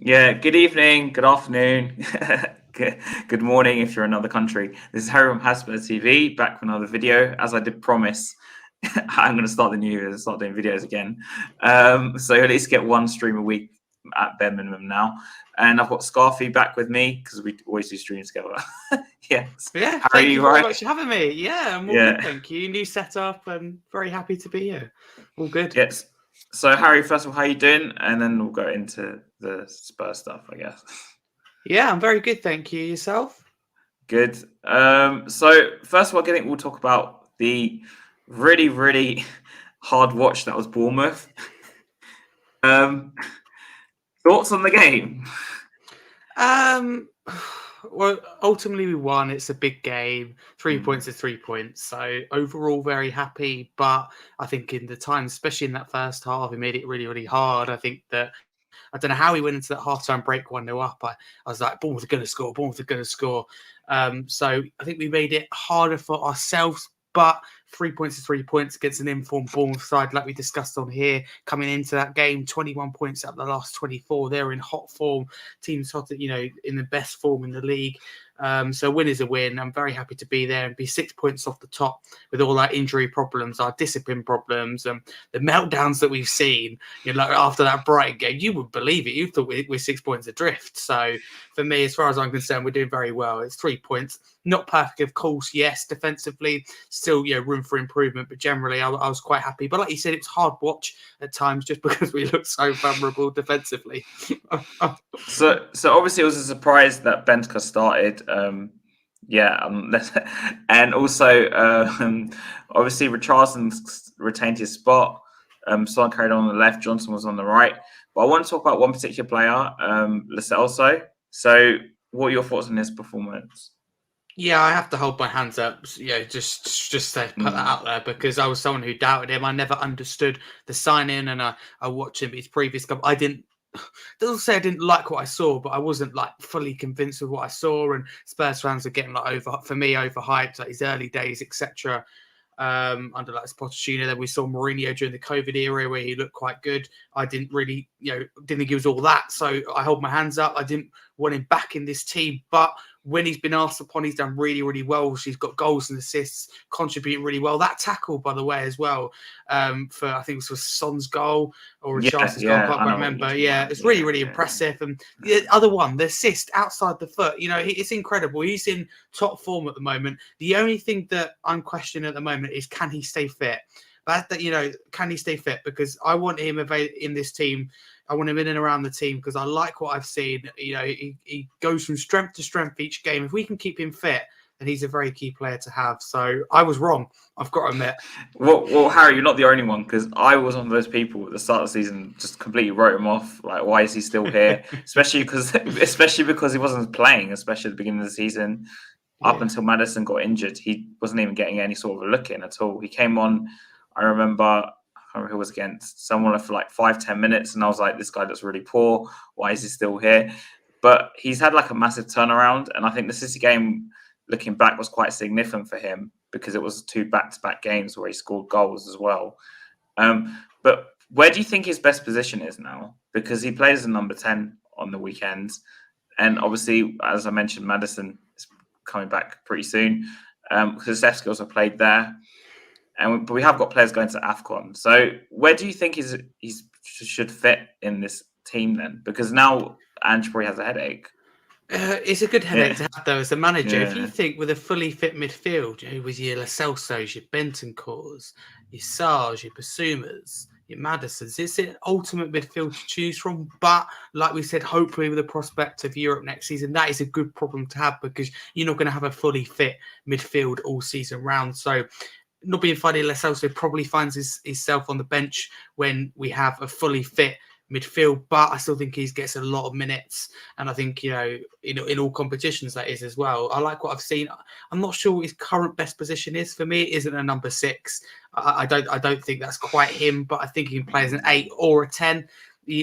Yeah, good evening, good afternoon, good morning if you're in another country. This is Harry from Hasper TV, back with another video. As I did promise, I'm going to start the new year and start doing videos again. So at least get one stream a week at bare minimum now. And I've got Scarfy back with me because we always do streams together. Yes. Yeah, How are thank you you, very right? much for having me. Yeah, I'm all Yeah. good, thank you. New setup and very happy to be here. All good. Yes. So Harry, first of all, how you doing? And then we'll go into the Spurs stuff, I guess. Yeah, I'm very good, thank you. Yourself? Good. So first of all, I think we'll talk about the really, really hard watch that was Bournemouth. Thoughts on the game? Well, ultimately we won. It's a big game. 3 Mm. points is 3 points. So overall, very happy. But I think in the time, especially in that first half, he made it really, really hard. I think that I don't know how he went into that halftime break 1-0 up. I was like, Bournemouth are going to score. Bournemouth are going to score. So I think we made it harder for ourselves. But 3 points is 3 points against an informed Bournemouth side, like we discussed on here. Coming into that game, 21 points out of the last 24. They're in hot form. Teams hot, in the best form in the league. So win is a win. I'm very happy to be there and be 6 points off the top with all our injury problems, our discipline problems, and the meltdowns that we've seen. Like after that Brighton game, you would believe it. You thought we're 6 points adrift. So for me, as far as I'm concerned, we're doing very well. It's 3 points. Not perfect, of course. Yes, defensively, still room for improvement. But generally, I was quite happy. But like you said, it's hard watch at times just because we look so vulnerable defensively. So obviously it was a surprise that Bentker started. And also obviously Richarlison retained his spot. Son carried on the left. Johnson was on the right. But I want to talk about one particular player, Lo Celso. So, what are your thoughts on his performance? Yeah, I have to hold my hands up. Just to put that out there because I was someone who doubted him. I never understood the signing, and I watched him his previous couple. I didn't. Doesn't say I didn't like what I saw, but I wasn't like fully convinced of what I saw. And Spurs fans are getting overhyped, like his early days, etc. Under like Pochettino. Then we saw Mourinho during the COVID era where he looked quite good. I didn't really, didn't think he was all that. So I hold my hands up. I didn't want him back in this team, but when he's been asked upon, he's done really, really well. He's got goals and assists, contributing really well. That tackle, by the way, as well, for I think it was Son's goal or Richardson's goal. I can't quite remember. Yeah, it's really, really impressive. And the other one, the assist outside the foot, it's incredible. He's in top form at the moment. The only thing that I'm questioning at the moment is can he stay fit? Can he stay fit? Because I want him in this team. I want him in and around the team because I like what I've seen. He goes from strength to strength each game. If we can keep him fit, then he's a very key player to have. So I was wrong. I've got to admit. Well, Harry, you're not the only one because I was one of those people at the start of the season just completely wrote him off. Like, why is he still here? especially because he wasn't playing, especially at the beginning of the season. Up until Maddison got injured, he wasn't even getting any sort of a look in at all. He came on. I remember who it was against, someone for like 5-10 minutes, and I was like, this guy looks really poor. Why is he still here? But he's had like a massive turnaround, and I think the City game, looking back, was quite significant for him because it was 2 back-to-back games where he scored goals as well. But where do you think his best position is now? Because he plays as a number 10 on the weekends, and obviously, as I mentioned, Maddison is coming back pretty soon. Kulusevski also played there. But we have got players going to AFCON. So where do you think he should fit in this team then? Because now Ange probably has a headache. It's a good headache to have, though, as a manager. Yeah. If you think with a fully fit midfield, with your Lo Celsos, your Bentancurs, your Sarrs, your Basumas, your Maddisons, it's an ultimate midfield to choose from. But like we said, hopefully with the prospect of Europe next season, that is a good problem to have because you're not going to have a fully fit midfield all season round. So not being funny, Lo Celso probably finds himself on the bench when we have a fully fit midfield, but I still think he gets a lot of minutes, and I think in all competitions that is as well. I like what I've seen. I'm not sure what his current best position is. For me, it isn't a number 6. I don't think that's quite him, but I think he can play as an 8 or a 10.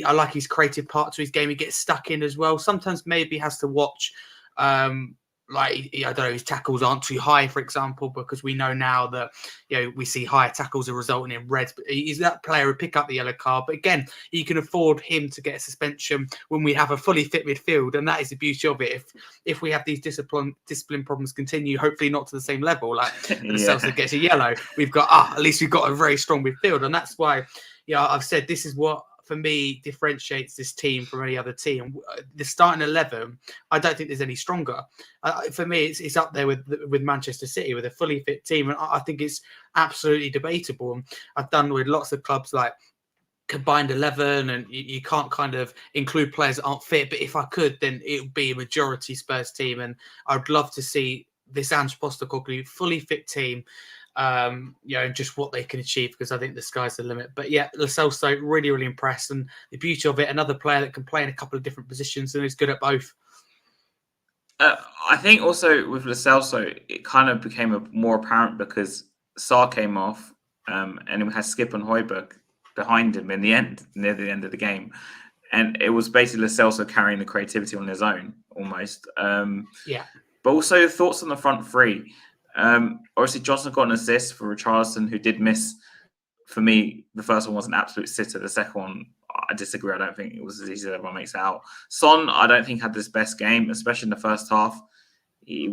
I like his creative part to his game. He gets stuck in as well. Sometimes maybe has to watch like, I don't know, his tackles aren't too high, for example, because we know now that, we see higher tackles are resulting in reds. But he's that player who pick up the yellow card. But again, you can afford him to get a suspension when we have a fully fit midfield, and that is the beauty of it. If we have these discipline problems continue, hopefully not to the same level, like the Celtic gets a yellow, we've got at least we've got a very strong midfield, and that's why I've said this is what, for me, differentiates this team from any other team. The starting 11, I don't think there's any stronger. For me, it's up there with Manchester City, with a fully fit team, and I think it's absolutely debatable. And I've done with lots of clubs like combined 11, and you can't kind of include players that aren't fit. But if I could, then it would be a majority Spurs team, and I'd love to see this Ange Postecoglou fully fit team. And just what they can achieve, because I think the sky's the limit. But yeah, Lo Celso, really, really impressed. And the beauty of it, another player that can play in a couple of different positions and is good at both. I think also with Lo Celso, it kind of became more apparent because Sarr came off, and we had Skip and Højbjerg behind him near the end of the game. And it was basically Lo Celso carrying the creativity on his own, almost. But also thoughts on the front three. Obviously, Johnson got an assist for Richarlison, who did miss. For me, the first one was an absolute sitter. The second one, I disagree. I don't think it was as easy as everyone makes it out. Son, I don't think had this best game, especially in the first half. He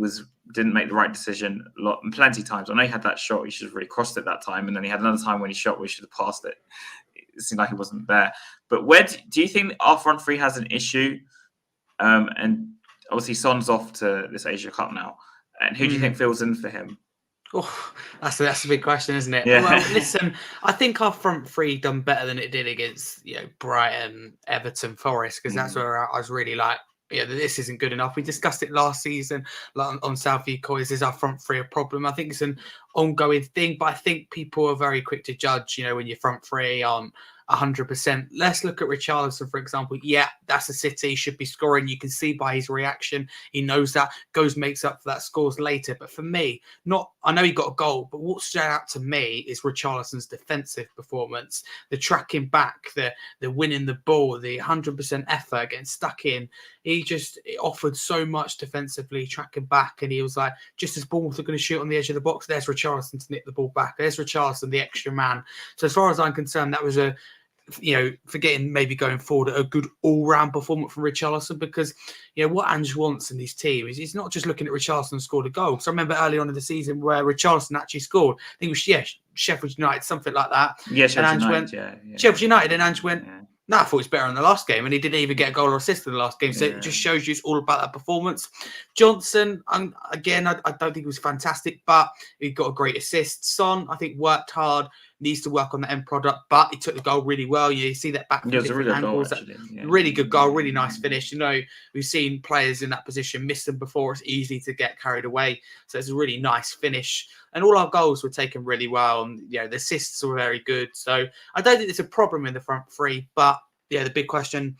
didn't make the right decision plenty of times. I know he had that shot. He should have really crossed it that time. And then he had another time when he shot where he should have passed it. It seemed like he wasn't there. But where do you think our front three has an issue? And obviously, Son's off to this Asia Cup now. And who do you think fills in for him? Oh, that's a big question, isn't it? Yeah. Well, listen, I think our front three done better than it did against Brighton, Everton, Forest, because that's where I was really like, this isn't good enough. We discussed it last season on Southview Coys. Is our front three a problem? I think it's an ongoing thing, but I think people are very quick to judge, when your front three aren't 100%. Let's look at Richarlison, for example. Yeah, that's a City. He should be scoring. You can see by his reaction. He knows that. Makes up for that, scores later. But for me, I know he got a goal, but what stood out to me is Richarlison's defensive performance. The tracking back, the winning the ball, the 100% effort, getting stuck in. He just offered so much defensively, tracking back. And he was like, just as balls are going to shoot on the edge of the box, there's Richarlison to nick the ball back. There's Richarlison, the extra man. So as far as I'm concerned, that was forgetting maybe going forward, a good all-round performance from Richarlison, because what Ange wants in his team is he's not just looking at Richarlison scored a goal. So I remember early on in the season where Richarlison actually scored. I think it was Sheffield United, something like that. Yeah, Sheffield United, and Ange went, no, I thought it was better in the last game, and he didn't even get a goal or assist in the last game. So it just shows you it's all about that performance. Johnson, again, I don't think he was fantastic, but he got a great assist. Son, I think, worked hard, needs to work on the end product, but he took the goal really well. You see that back from different angles. Really good goal, really nice finish. We've seen players in that position miss them before. It's easy to get carried away. So it's a really nice finish. And all our goals were taken really well. And, the assists were very good. So I don't think there's a problem in the front three. But, the big question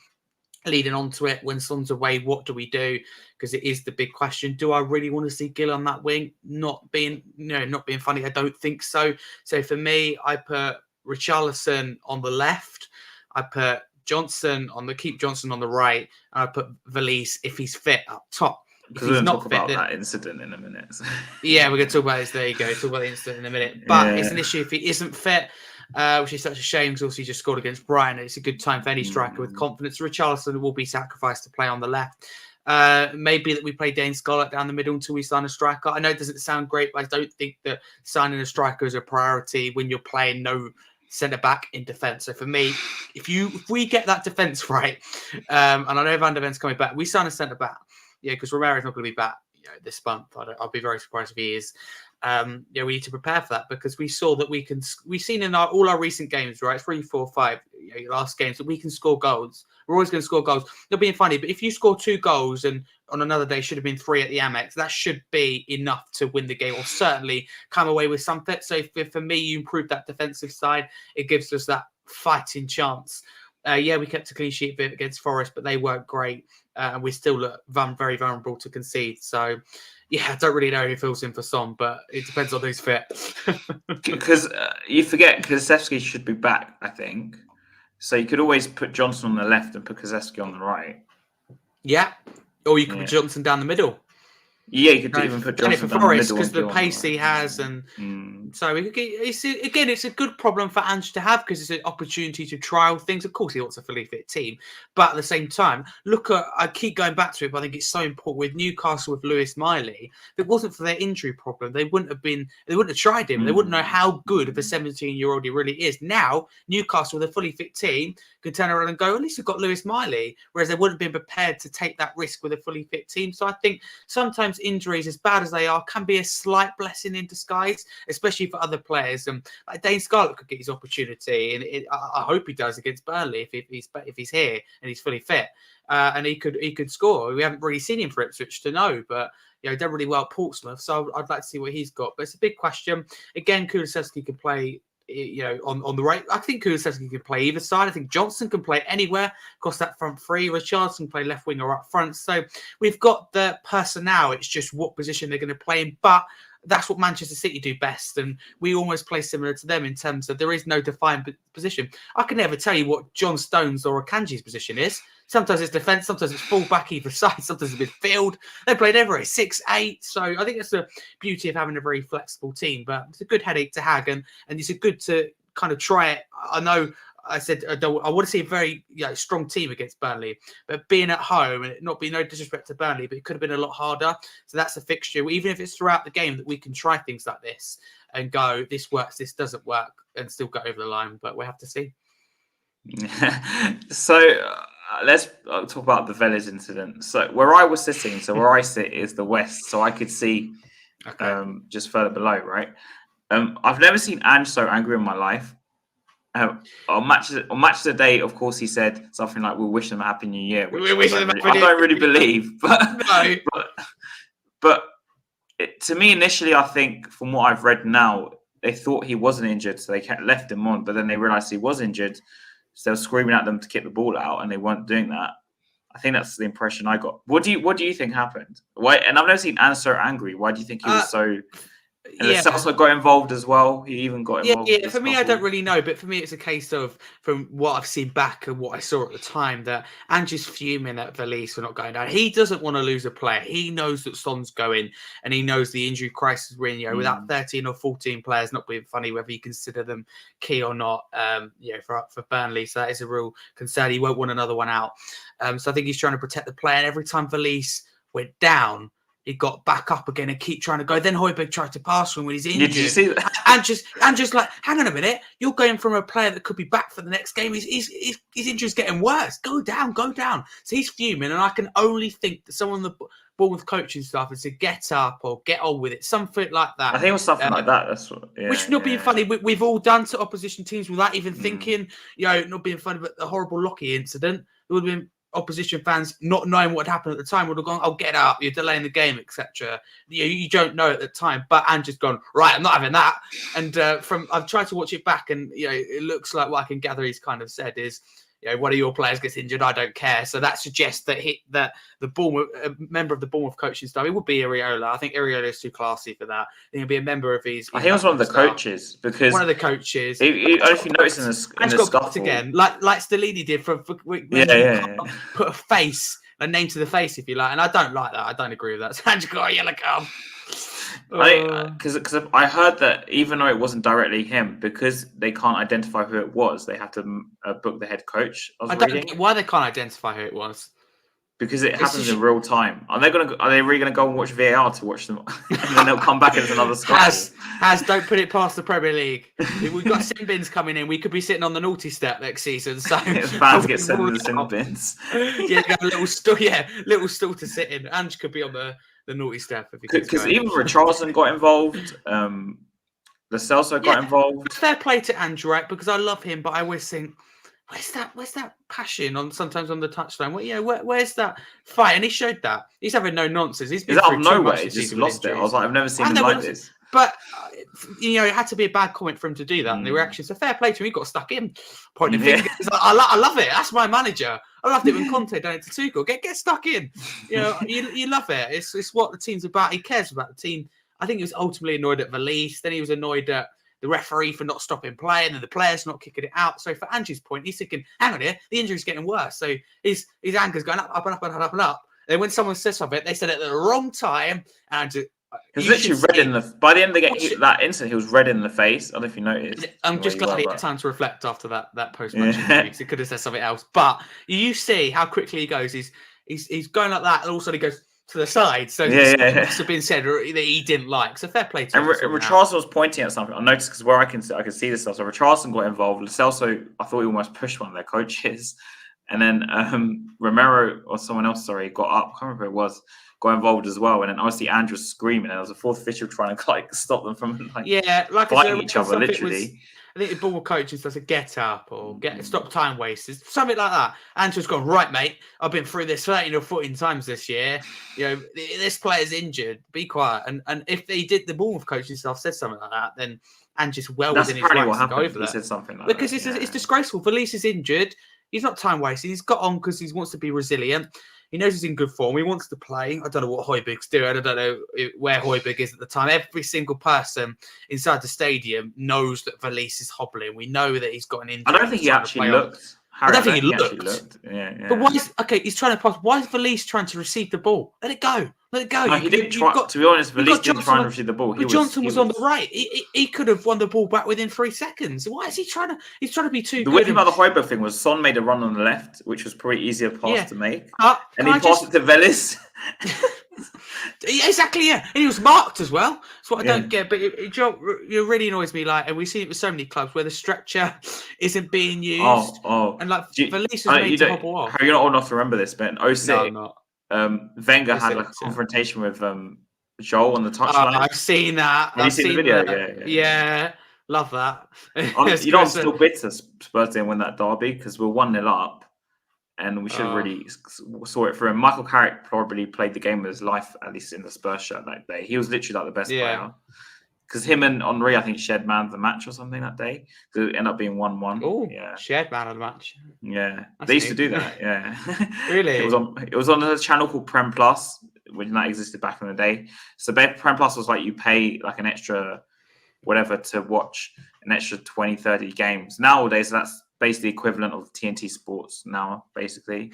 leading on to it, when Son's away, what do we do? Because it is the big question. Do I really want to see Gill on that wing? Not being funny, I don't think so. So for me, I put Richarlison on the left. I put keep Johnson on the right. And I put Valise, if he's fit, up top. Because we're going to talk about that incident in a minute. Yeah, we're going to talk about this. There you go. Talk about the incident in a minute. But it's an issue if he isn't fit, which is such a shame, because also he just scored against Brighton. It's a good time for any striker with confidence. Richarlison will be sacrificed to play on the left. Maybe that we play Dane Scarlett down the middle until we sign a striker. I know it doesn't sound great, but I don't think that signing a striker is a priority when you're playing no centre back in defence. So for me, if we get that defence right, and I know Van der Ven's coming back, we sign a centre back. Yeah, because Romero's not going to be back this month. I'll be very surprised if he is. We need to prepare for that, because we saw that we've seen in all our recent games, right? 3, 4, 5 last games, that we can score goals. We're always going to score goals. They're being funny, but if you score 2 goals and on another day should have been 3 at the Amex, that should be enough to win the game, or certainly come away with something. So if for me, you improve that defensive side, it gives us that fighting chance. We kept a clean sheet against Forest, but they weren't great. And we still look very vulnerable to concede. So, I don't really know who fills in for Son, but it depends on who's fit. Because you forget, Kulusevski should be back, I think. So you could always put Johnson on the left and put Kulusevski on the right. Yeah. Or you could put Johnson down the middle. Yeah, you could Done even put done it for Johnson down the Forest middle because and the Gil on the pace he right. has, and so it's a good problem for Ange to have because it's an opportunity to trial things. Of course, he wants a fully fit team, but at the same time, I keep going back to it, but I think it's so important with Newcastle with Lewis Miley. If it wasn't for their injury problem, they wouldn't have tried him. They wouldn't know how good of a 17-year-old he really is. Now, Newcastle with a fully fit team could turn around and go, at least we've got Lewis Miley, whereas they wouldn't have been prepared to take that risk with a fully fit team. So I think sometimes injuries, as bad as they are, can be a slight blessing in disguise, especially for other players. Like Dane Scarlett could get his opportunity, and I hope he does against Burnley if he's here and he's fully fit, and he could score. We haven't really seen him for Ipswich to know, but done really well at Portsmouth, so I'd like to see what he's got. But it's a big question. Again, Kulusevski can play. On the right, I think Kulusevski can play either side. I think Johnson can play anywhere across that front three. Richarlison can play left wing or up front. So we've got the personnel. It's just what position they're going to play in. But that's what Manchester City do best, and we almost play similar to them in terms of there is no defined position. I can never tell you what John Stones or Akanji's position is. Sometimes it's defence, sometimes it's full back either side, sometimes it's midfield. They played everywhere, 6'8". So I think that's the beauty of having a very flexible team. But it's a good headache to have, and it's a good to kind of try it. I know I said I want to see a very strong team against Burnley, but being at home and not being no disrespect to Burnley, but it could have been a lot harder. So that's a fixture. Even if it's throughout the game that we can try things like this and go, this works, this doesn't work, and still go over the line. But we have to see. So let's talk about the Village incident. So where I was sitting, where I sit is the west, so I could see just further below, right? I've never seen Ange so angry in my life. On match of the day, of course, he said something like, "We'll wish them a happy new year," which I don't really believe. But no. but to me, initially, I think from what I've read now, they thought he wasn't injured, so they left him on. But then they realised he was injured, so they were screaming at them to kick the ball out, and they weren't doing that. I think that's the impression I got. What do you think happened? Why? And I've never seen Ange so angry. Why do you think he was so? And the Celso got involved as well. He even got involved. Yeah. For me, I don't really know, but for me, it's a case of from what I've seen back and what I saw at the time that Ange's fuming at Valise for not going down. He doesn't want to lose a player. He knows that Son's going, and he knows the injury crisis we're in. Without 13 or 14 players, not being funny whether you consider them key or not. For Burnley, so that is a real concern. He won't want another one out. So I think he's trying to protect the player. And every time Valise went down, he got back up again and keep trying to go. Then Højbjerg tried to pass him when he's injured. Did you see that? And just like, hang on a minute, you're going from a player that could be back for the next game. His injury's getting worse. Go down. So he's fuming, and I can only think that someone on the Bournemouth coaching staff is to get up or get on with it, something like that. I think it was something like that. That's what. Yeah, which not being funny, we've all done to opposition teams without even thinking. Not being funny, but the horrible Lockie incident, it would have been. Opposition fans not knowing what happened at the time would have gone, "Oh, get up! You're delaying the game, etc." You don't know at the time, but Ange's gone, "Right, I'm not having that." And I've tried to watch it back, and it looks like what I can gather he's kind of said is, one of your players gets injured, I don't care. So that suggests that the Bournemouth member of the Bournemouth coaching staff, it would be Areola. I think Areola is too classy for that. I think he'll be a member of his. I think it was one of the coaches because one of the coaches. If you notice in the scuffle again, like Stellini did for put a face, a name to the face, if you like. And I don't like that. I don't agree with that. So Ange got a yellow card. Because I heard that even though it wasn't directly him, because they can't identify who it was, they have to book the head coach. I don't get why they can't identify who it was. Because it happens in real time. Are they really gonna go and watch VAR to watch them, and then they'll come back as another scuffle? Don't put it past the Premier League. We've got sin bins coming in. We could be sitting on the naughty step next season. So fans get sent in the sin bins. Got a little stool to sit in. Ange could be on the naughty step because even Richarlison got involved. The Celso got involved. Fair play to Ange, right? Because I love him, but I always think, where's that passion sometimes on the touchline? Where's that fight? And he showed that. He's having no nonsense. He's been out of nowhere. He just lost it. I was like, I've never seen him like this. But it had to be a bad comment for him to do that, and the reaction. So fair play to him. He got stuck in, pointing fingers. I love it. That's my manager. I loved it when Conte done it to Tuchel. Get stuck in. You love it. It's what the team's about. He cares about the team. I think he was ultimately annoyed at Valise. Then he was annoyed at the referee for not stopping play, and then the players not kicking it out. So for Ange's point, he's thinking, hang on here, the injury's getting worse. So his anger's going up and up and up and up and up. Then when someone says something, they said it at the wrong time, and he was literally red in the. By the end of the game, that instant, he was red in the face. I don't know if you noticed. I'm just glad he had time to reflect after that post-match interview, because he could have said something else. But you see how quickly he goes. He's going like that, and all of a sudden he goes to the side. So it must have been said that he didn't like. So fair play to him. And Richarlison was pointing at something. I noticed because where I can see this stuff. So Richarlison got involved. Lo Celso, I thought he almost pushed one of their coaches. And then Romero or someone else, got up. I can't remember who it was. Got involved as well. And then obviously Andrew was screaming. And there was a fourth official trying to stop them from fighting each other, literally. I think the ball coaching says, get up or stop time wasters, something like that. Andrew's gone, right, mate, I've been through this 13 or 14 times this year. This player's injured. Be quiet. And if they did, the ball coaching staff said something like that, then Andrew's well within his rights to go over that. He said something like because that. It's disgraceful. Valise is injured. He's not time wasting. He's got on because he wants to be resilient. He knows he's in good form. He wants to play. I don't know what Højbjerg's doing. I don't know where Højbjerg is at the time. Every single person inside the stadium knows that Valise is hobbling. We know that he's got an injury. I don't think he actually looked. I don't think he looked. Yeah. But why is he's trying to pass? Why is Valise trying to receive the ball? Let it go. No, he didn't try. To be honest, Valise didn't try and receive the ball. But Johnson was on the right. He could have won the ball back within 3 seconds. Why is he trying to? He's trying to be too good. The weird thing about the Højbjerg thing was Son made a run on the left, which was probably easier pass to make, and he passed it to Valise. Exactly, yeah. And he was marked as well. That's what I don't get. But it really annoys me. And we see it with so many clubs where the stretcher isn't being used. And Valise is made to hobble off. You're not old enough to remember this, but in 06, no, I'm not. Wenger had a confrontation with Joel on the touchline. I've seen that. Have you seen the video? Yeah, love that. I'm still bitter Spurs didn't win that derby because we're 1-0 up. And we should have really saw it through. And Michael Carrick probably played the game of his life, at least in the Spurs shirt that day. He was literally the best player. Because him and Henry, I think, shared man of the match or something that day. Because it ended up being 1-1. Oh, shared man of the match. Yeah, they used to do that. Yeah, really. It was on a channel called Prem Plus, which that existed back in the day. So Prem Plus was you pay an extra whatever to watch an extra 20, 30 games. Nowadays, that's basically equivalent of TNT Sports now, basically.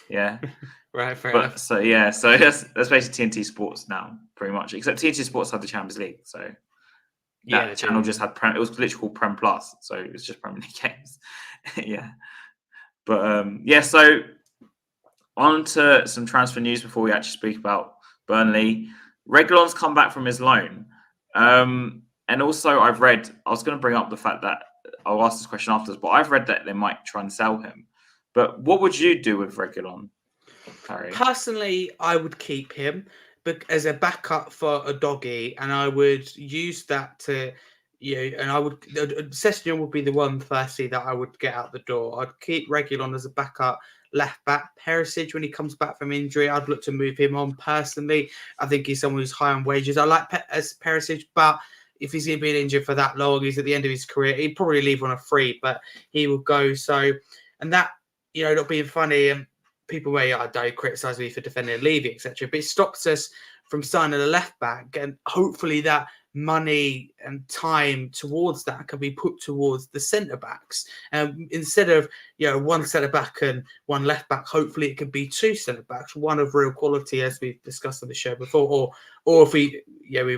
Yeah. Right, fair enough. So that's basically TNT Sports now, pretty much. Except TNT Sports had the Champions League, so that channel just had Prem. It was literally called Prem Plus, so it was just Premier League games. Yeah, but So on to some transfer news before we actually speak about Burnley. Reguilón's come back from his loan, and also I was going to bring up the fact that I'll ask this question afterwards, but I've read that they might try and sell him. But what would you do with Reguilón, Harry? Personally, I would keep him as a backup for a doggy, and I would use that to, and I would, Sessegnon would be the one firstly that I would get out the door. I'd keep Reguilón as a backup left back. Perisic, when he comes back from injury, I'd look to move him on personally. I think he's someone who's high on wages. I like Perisic, but if he's going to be injured for that long, he's at the end of his career, he'd probably leave on a free, but he will go. So, and that, not being funny, and people may criticise me for defending and leaving, etc. But it stops us from signing a left back, and hopefully that money and time towards that can be put towards the centre backs. Instead of one centre back and one left back, hopefully it could be 2 centre backs, one of real quality, as we've discussed on the show before, or if we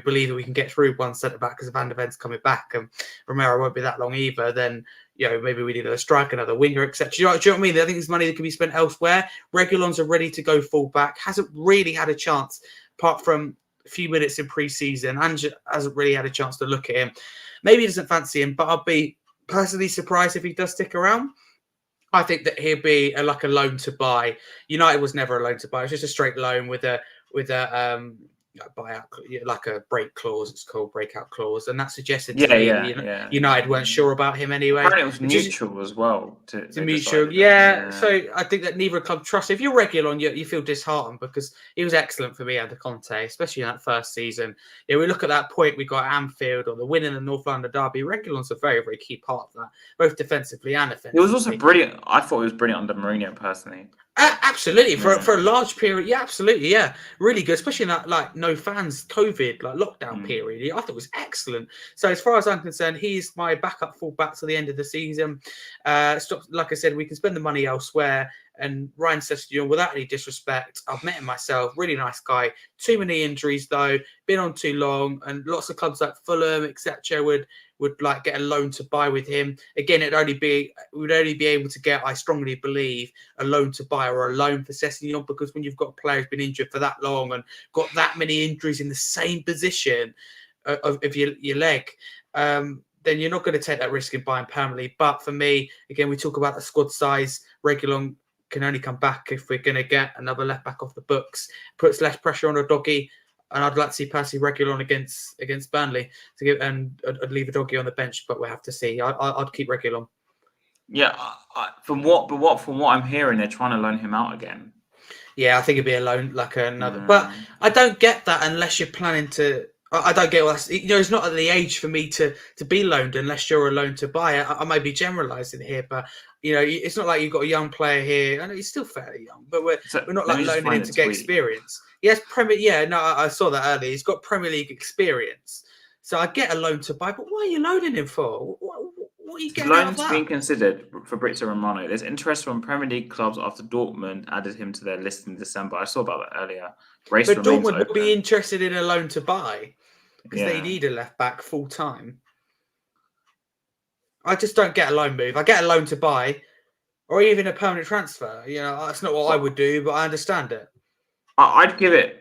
believe that we can get through one centre back because Van der Ven's coming back and Romero won't be that long either, then maybe we need a striker, another winger, etc. Do you know what I mean? I think there's money that can be spent elsewhere. Reguilón's a ready to go full back, hasn't really had a chance apart from a few minutes in pre-season. Ange hasn't really had a chance to look at him. Maybe he doesn't fancy him, but I'll be personally surprised if he does stick around. I think that he'll be a loan to buy. United was never a loan to buy. It was just a straight loan with a buyout, like a break clause. It's called breakout clause, and that suggested to me United weren't sure about him anyway. Apparently, it was mutual as well. It's mutual, yeah. So I think that neither club trusts. If you're Reguilón, you feel disheartened because he was excellent for me under Conte, especially in that first season. We look at that point we got at Anfield or the win in the North London derby. Reguilón's a very, very key part of that, both defensively and offensively. It was also brilliant. I thought it was brilliant under Mourinho personally. Absolutely, for a large period, absolutely, really good, especially in that no fans COVID lockdown period. I thought it was excellent. So as far as I'm concerned, he's my backup fullback to the end of the season. Like I said, we can spend the money elsewhere. And Ryan Sessegnon, without any disrespect, I've met him myself. Really nice guy. Too many injuries though. Been on too long, and lots of clubs like Fulham, etc., would like get a loan to buy with him. Again, we'd only be able to get, I strongly believe, a loan to buy or a loan for Sessegnon, because when you've got a player who's been injured for that long and got that many injuries in the same position of your leg, then you're not going to take that risk in buying permanently. But for me, again, we talk about the squad size. Regulon can only come back if we're going to get another left back off the books. Puts less pressure on a doggy. And I'd like to see personally Regulon against Burnley and I'd leave a doggy on the bench, but we'll have to see. I'd keep Regulon. Yeah, from what I'm hearing, they're trying to loan him out again. Yeah, I think it'd be a loan like another. But I don't get that unless you're planning to. I don't get what that's, it's not at the age for me to be loaned unless you're a loan to buy. I may be generalising here, but it's not like you've got a young player here. I know he's still fairly young, but we're not like loaning him to get experience. Yes, I saw that earlier. He's got Premier League experience, so I get a loan to buy. But why are you loaning him for? What are you getting out of that? Loans being considered for Fabrizio Romano. There's interest from Premier League clubs after Dortmund added him to their list in December. I saw about that earlier. But Dortmund would be interested in a loan to buy because they need a left back full time. I just don't get a loan move. I get a loan to buy, or even a permanent transfer. That's not what I would do, but I understand it. I'd give it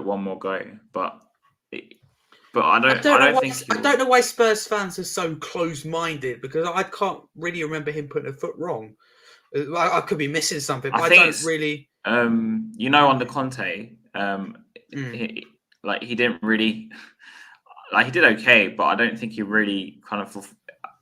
one more go, but I don't know why Spurs fans are so close-minded, because I can't really remember him putting a foot wrong. I could be missing something, but I don't really. Under Conte, he didn't really, he did okay, but I don't think he really kind of.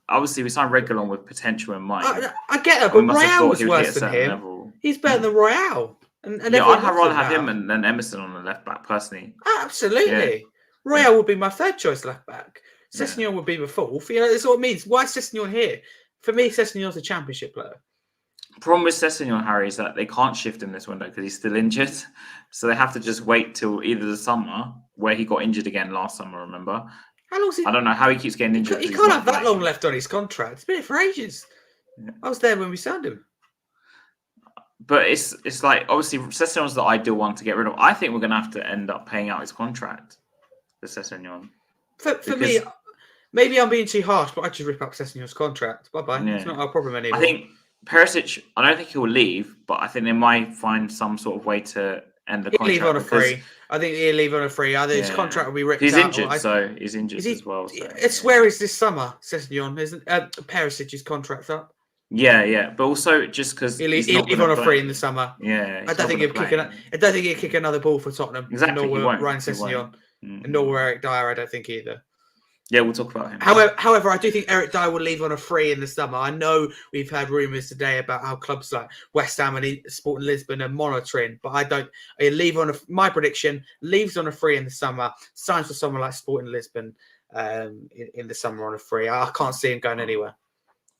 Obviously, we signed Regulon with potential in mind. I get it, but Royale was worse than him. Level. He's better than Royale. I'd rather have him than Emerson on the left back, personally. Absolutely. Yeah. Royale would be my third choice left back. Sessegnon would be my fourth. That's what it means. Why is Sessegnon here? For me, Sessegnon's a championship player. The problem with Sessegnon, Harry, is that they can't shift him this window because he's still injured. So they have to just wait till either the summer, where he got injured again last summer, remember? How long is he? I don't know how he keeps getting injured. He can't have that long left on his contract. It's been here for ages. Yeah. I was there when we signed him. But it's like, obviously, Sessegnon's the ideal one to get rid of. I think we're going to have to end up paying out his contract for Sessegnon. For me, maybe I'm being too harsh, but I'd just rip up Sessegnon's contract. Bye-bye. Yeah. It's not our problem anymore. I think Perisic, I don't think he'll leave, but I think they might find some sort of way to end the contract. He'll leave on a free. I think he'll leave on a free. Either his contract will be ripped out. He's injured, he's injured as well. So, it's where is this summer, Sessegnon? Isn't Perisic's contract up? Yeah, but also just because he'll leave on a free in the summer. Yeah, I don't think he'll kick another ball for Tottenham. Exactly, nor will Ryan Sessegnon, nor will Eric Dyer. I don't think either. Yeah, we'll talk about him. However, I do think Eric Dyer will leave on a free in the summer. I know we've had rumours today about how clubs like West Ham and Sporting Lisbon are monitoring, but he'll leave on my prediction, leaves on a free in the summer, signs for someone like Sporting Lisbon in the summer on a free. I can't see him going anywhere.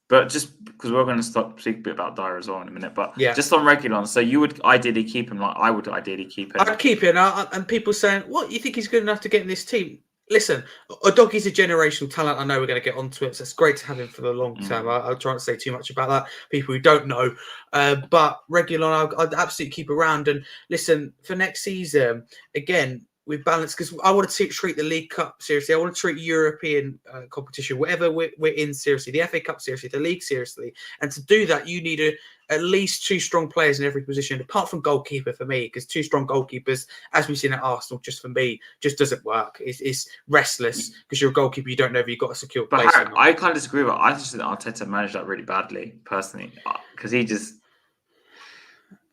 But just because we're going to speak a bit about Dyer as well in a minute, but just on Regulon, so you would ideally keep him, like I would ideally keep him. I'd keep him, and people saying, "What, you think he's good enough to get in this team?" Listen, Udogi's a generational talent. I know we're going to get onto it, so it's great to have him for the long term. I'll try not to say too much about that. People who don't know, but Regulon, I'd absolutely keep around. And listen, for next season, again, we balance, because I want to treat the League Cup seriously. I want to treat European competition, whatever we're in, seriously. The FA Cup seriously, the league seriously. And to do that, you need at least two strong players in every position, apart from goalkeeper for me, because two strong goalkeepers, as we've seen at Arsenal, just for me, just doesn't work. It's restless because you're a goalkeeper. You don't know if you've got a secure place. But I kind of disagree with it. I just think Arteta managed that really badly, personally, because he just...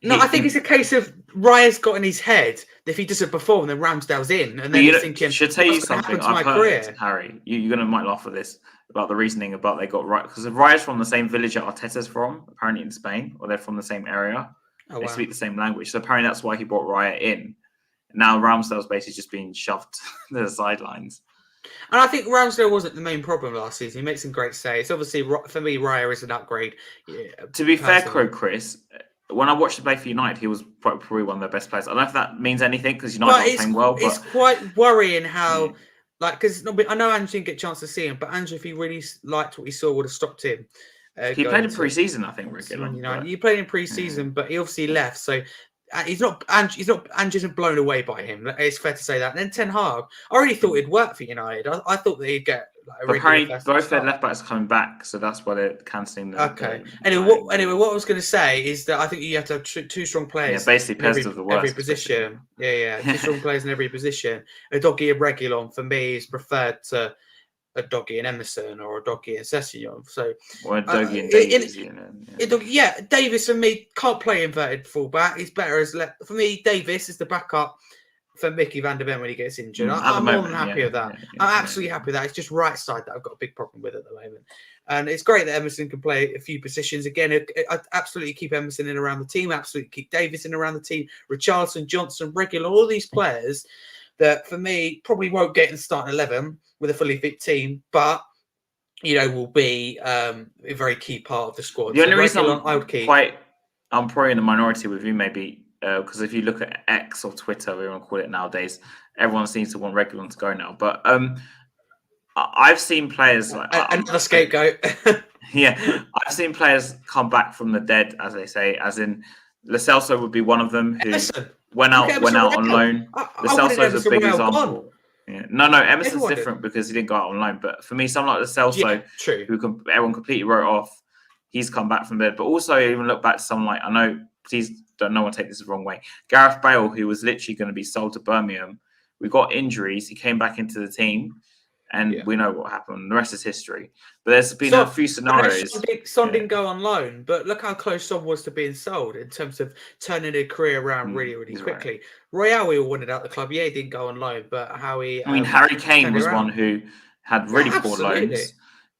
I think it's a case of Raya's got in his head that if he doesn't perform, then Ramsdale's in, and then he's thinking, should tell you something. I've heard, Harry, you're gonna might laugh at this about the reasoning about they got right, because Raya's from the same village that Arteta's from, apparently in Spain, or they're from the same area. They speak the same language, so apparently that's why he brought Raya in. Now Ramsdale's basically just being shoved to the sidelines. And I think Ramsdale wasn't the main problem last season. He makes some great saves. Obviously, for me, Raya is an upgrade. To be fair, Chris, when I watched him play for United, he was probably one of their best players. I don't know if that means anything because United are playing well. But it's quite worrying how, because I know Andrew didn't get a chance to see him, but Andrew, if he really liked what he saw, would have stopped him. He going played in to pre-season, I think, Man Reguilon. United. He played in pre-season, but he obviously left. So he's not Ange isn't blown away by him. It's fair to say that. And then Ten Hag, I really thought it'd work for United. I thought that he'd get like a But regular apparently, first both their start. left backs are coming back, so that's why they're cancelling the. Okay. What I was going to say is that I think you have to have two strong players. Basically, in Pez of the worst, every position. Yeah. Two strong players in every position. A Doggy and Reguilon for me is preferred to a Doggy and Emerson or a Doggy and Sessegnon. So, or a Doggy and Davies. Davis for me can't play inverted fullback. He's better as left. For me, Davis is the backup for Mickey van der Ven when he gets injured. I'm more than happy with that. I'm absolutely happy with that. It's just right side that I've got a big problem with at the moment. And it's great that Emerson can play a few positions. Again, I absolutely keep Emerson in around the team. Absolutely keep Davis in around the team. Richarlison, Johnson, Reguilon, all these players that for me probably won't get in the starting 11 with a fully fit team, but will be a very key part of the squad. The only reason I would keep. I'm probably in the minority with you, maybe, because if you look at X or Twitter, we want to call it nowadays, everyone seems to want Reguilon to go now. But I've seen players like another scapegoat. I've seen players come back from the dead, as they say, as in Lo Celso would be one of them who went out on loan. Lo Celso is a big example. Yeah. No, Emerson's different because he didn't go out on loan. But for me, someone like Lo Celso, who everyone completely wrote off, he's come back from there. But also, even look back to someone like, I know, please don't no one take this the wrong way, Gareth Bale, who was literally going to be sold to Birmingham. We got injuries. He came back into the team, and we know what happened. The rest is history. But there's been a few scenarios. Son didn't go on loan, but look how close Son was to being sold in terms of turning his career around really, really quickly. Right. Royale, we all wanted out the club. Yeah, he didn't go on loan, but how he... Harry Kane was one who had really poor loans.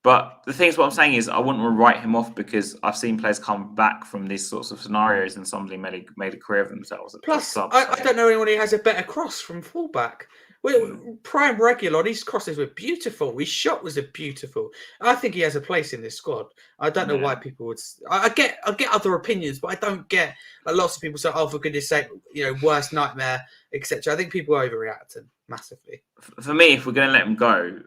But the thing is, what I'm saying is I wouldn't want to write him off because I've seen players come back from these sorts of scenarios and somebody made a career of themselves. Plus, I don't know anyone who has a better cross from fullback. Prime Reguilon, his crosses were beautiful. His shot was beautiful. I think he has a place in this squad. I don't know why people would. I get other opinions, but I don't get. Like, lots of people say, "Oh, for goodness' sake, worst nightmare, etc." I think people overreact massively. For me, if we're going to let him go,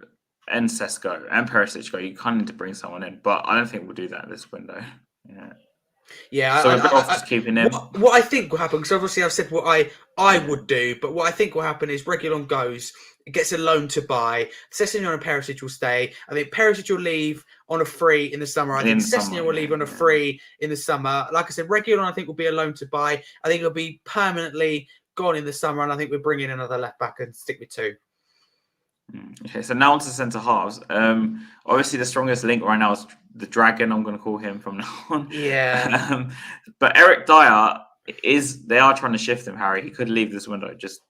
and Sesko and Perisic go, you kind of need to bring someone in. But I don't think we'll do that this window. Yeah, so we're better off just keeping him. What I think will happen, because obviously I've said what I would do, but what I think will happen is Reguilon goes, gets a loan to buy. Sessegnon and Perisic will stay. I think Perisic will leave on a free in the summer. I think Sessegnon will leave on a free in the summer. Like I said, Reguilon I think will be a loan to buy. I think it'll be permanently gone in the summer, and I think we'll bring in another left back and stick with two. Okay, so now on to centre halves. Obviously, the strongest link right now is the Dragon. I'm going to call him from now on. Yeah. But Eric Dyer they are trying to shift him, Harry. He could leave this window. Just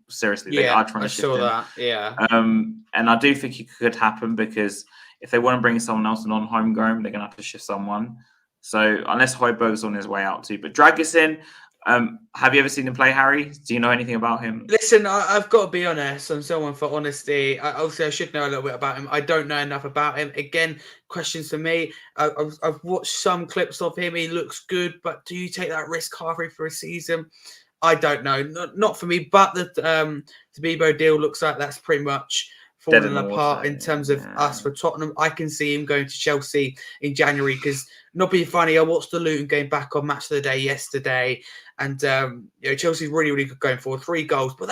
seriously, they are trying to shift him. That. Yeah. And I do think it could happen because if they want to bring someone else non-homegrown, they're going to have to shift someone. So unless Højbjerg's on his way out too, but Dragusin. Have you ever seen him play, Harry? Do you know anything about him? Listen, I've got to be honest. I'm someone for honesty. Obviously, I should know a little bit about him. I don't know enough about him. Again, questions for me. I've watched some clips of him. He looks good, but do you take that risk halfway through a season? I don't know. Not for me. But the Todibo deal looks like that's pretty much falling apart in terms of us for Tottenham. I can see him going to Chelsea in January because, not being funny, I watched the Luton game back on Match of the Day yesterday. And Chelsea's really, really good going forward. 3 goals, but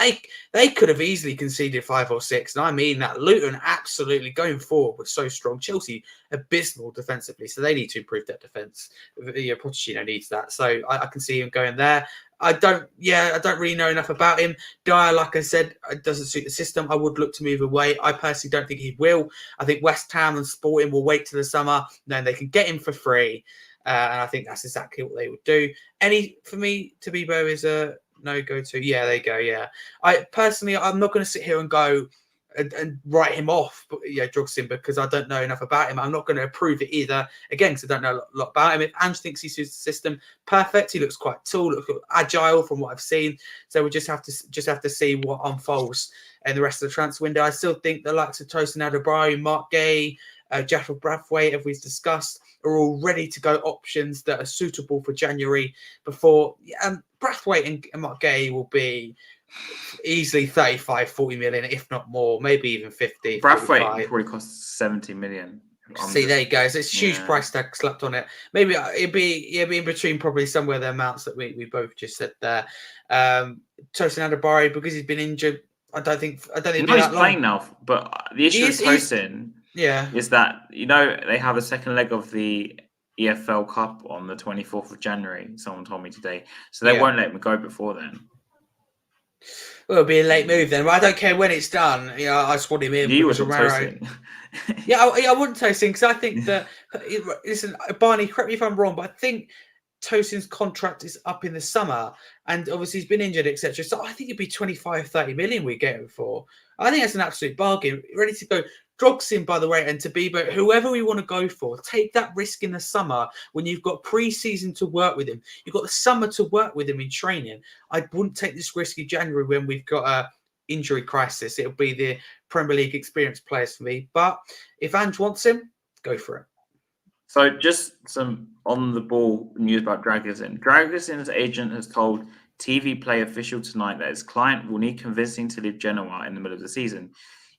they could have easily conceded 5 or 6. And I mean that. Luton absolutely going forward was so strong. Chelsea abysmal defensively, so they need to improve their defence. Pochettino needs that, so I can see him going there. I don't really know enough about him. Dyer, like I said, doesn't suit the system. I would look to move away. I personally don't think he will. I think West Ham and Sporting will wait till the summer, then they can get him for free. And I think that's exactly what they would do. For me, Todibo is a no-go to. Yeah, there you go. Yeah, I'm not going to sit here and go and write him off, Drogsin, because I don't know enough about him. I'm not going to approve it either, again, because I don't know a lot about him. If Ange thinks he suits the system, perfect. He looks quite tall, looks agile from what I've seen. So we just have to see what unfolds in the rest of the transfer window. I still think the likes of Tosin Adebayo, Mark Gay, Jeffrey Brathwaite, as we've discussed, are all ready to go options that are suitable for January before. Brathwaite and Mark Gay will be easily 35, 40 million, if not more, maybe even 50. Brathwaite probably costs 70 million. See, there you go. So it's a huge price tag slapped on it. Maybe it'd be in between probably somewhere the amounts that we both just said there. Tosin Adebari, because he's been injured, I don't think he's playing now. But the issue with Tosin is that they have a second leg of the EFL Cup on the 24th of January. Someone told me today, so they won't let him go before then. Well, it'll be a late move then. But I don't care when it's done. I just want him in. You was Tosin. I wouldn't Tosin because I think that. Listen, Barney, correct me if I'm wrong, but I think Tosin's contract is up in the summer, and obviously he's been injured, etc. So I think it'd be 25, 30 million we get him for. I think that's an absolute bargain. Ready to go. Drogsin, by the way, and Tabiba, whoever we want to go for, take that risk in the summer when you've got pre-season to work with him. You've got the summer to work with him in training. I wouldn't take this risk in January when we've got a injury crisis. It'll be the Premier League experienced players for me. But if Ange wants him, go for it. So just some on-the-ball news about Dragusin. Dragusin's agent has told TV Play Official tonight that his client will need convincing to leave Genoa in the middle of the season.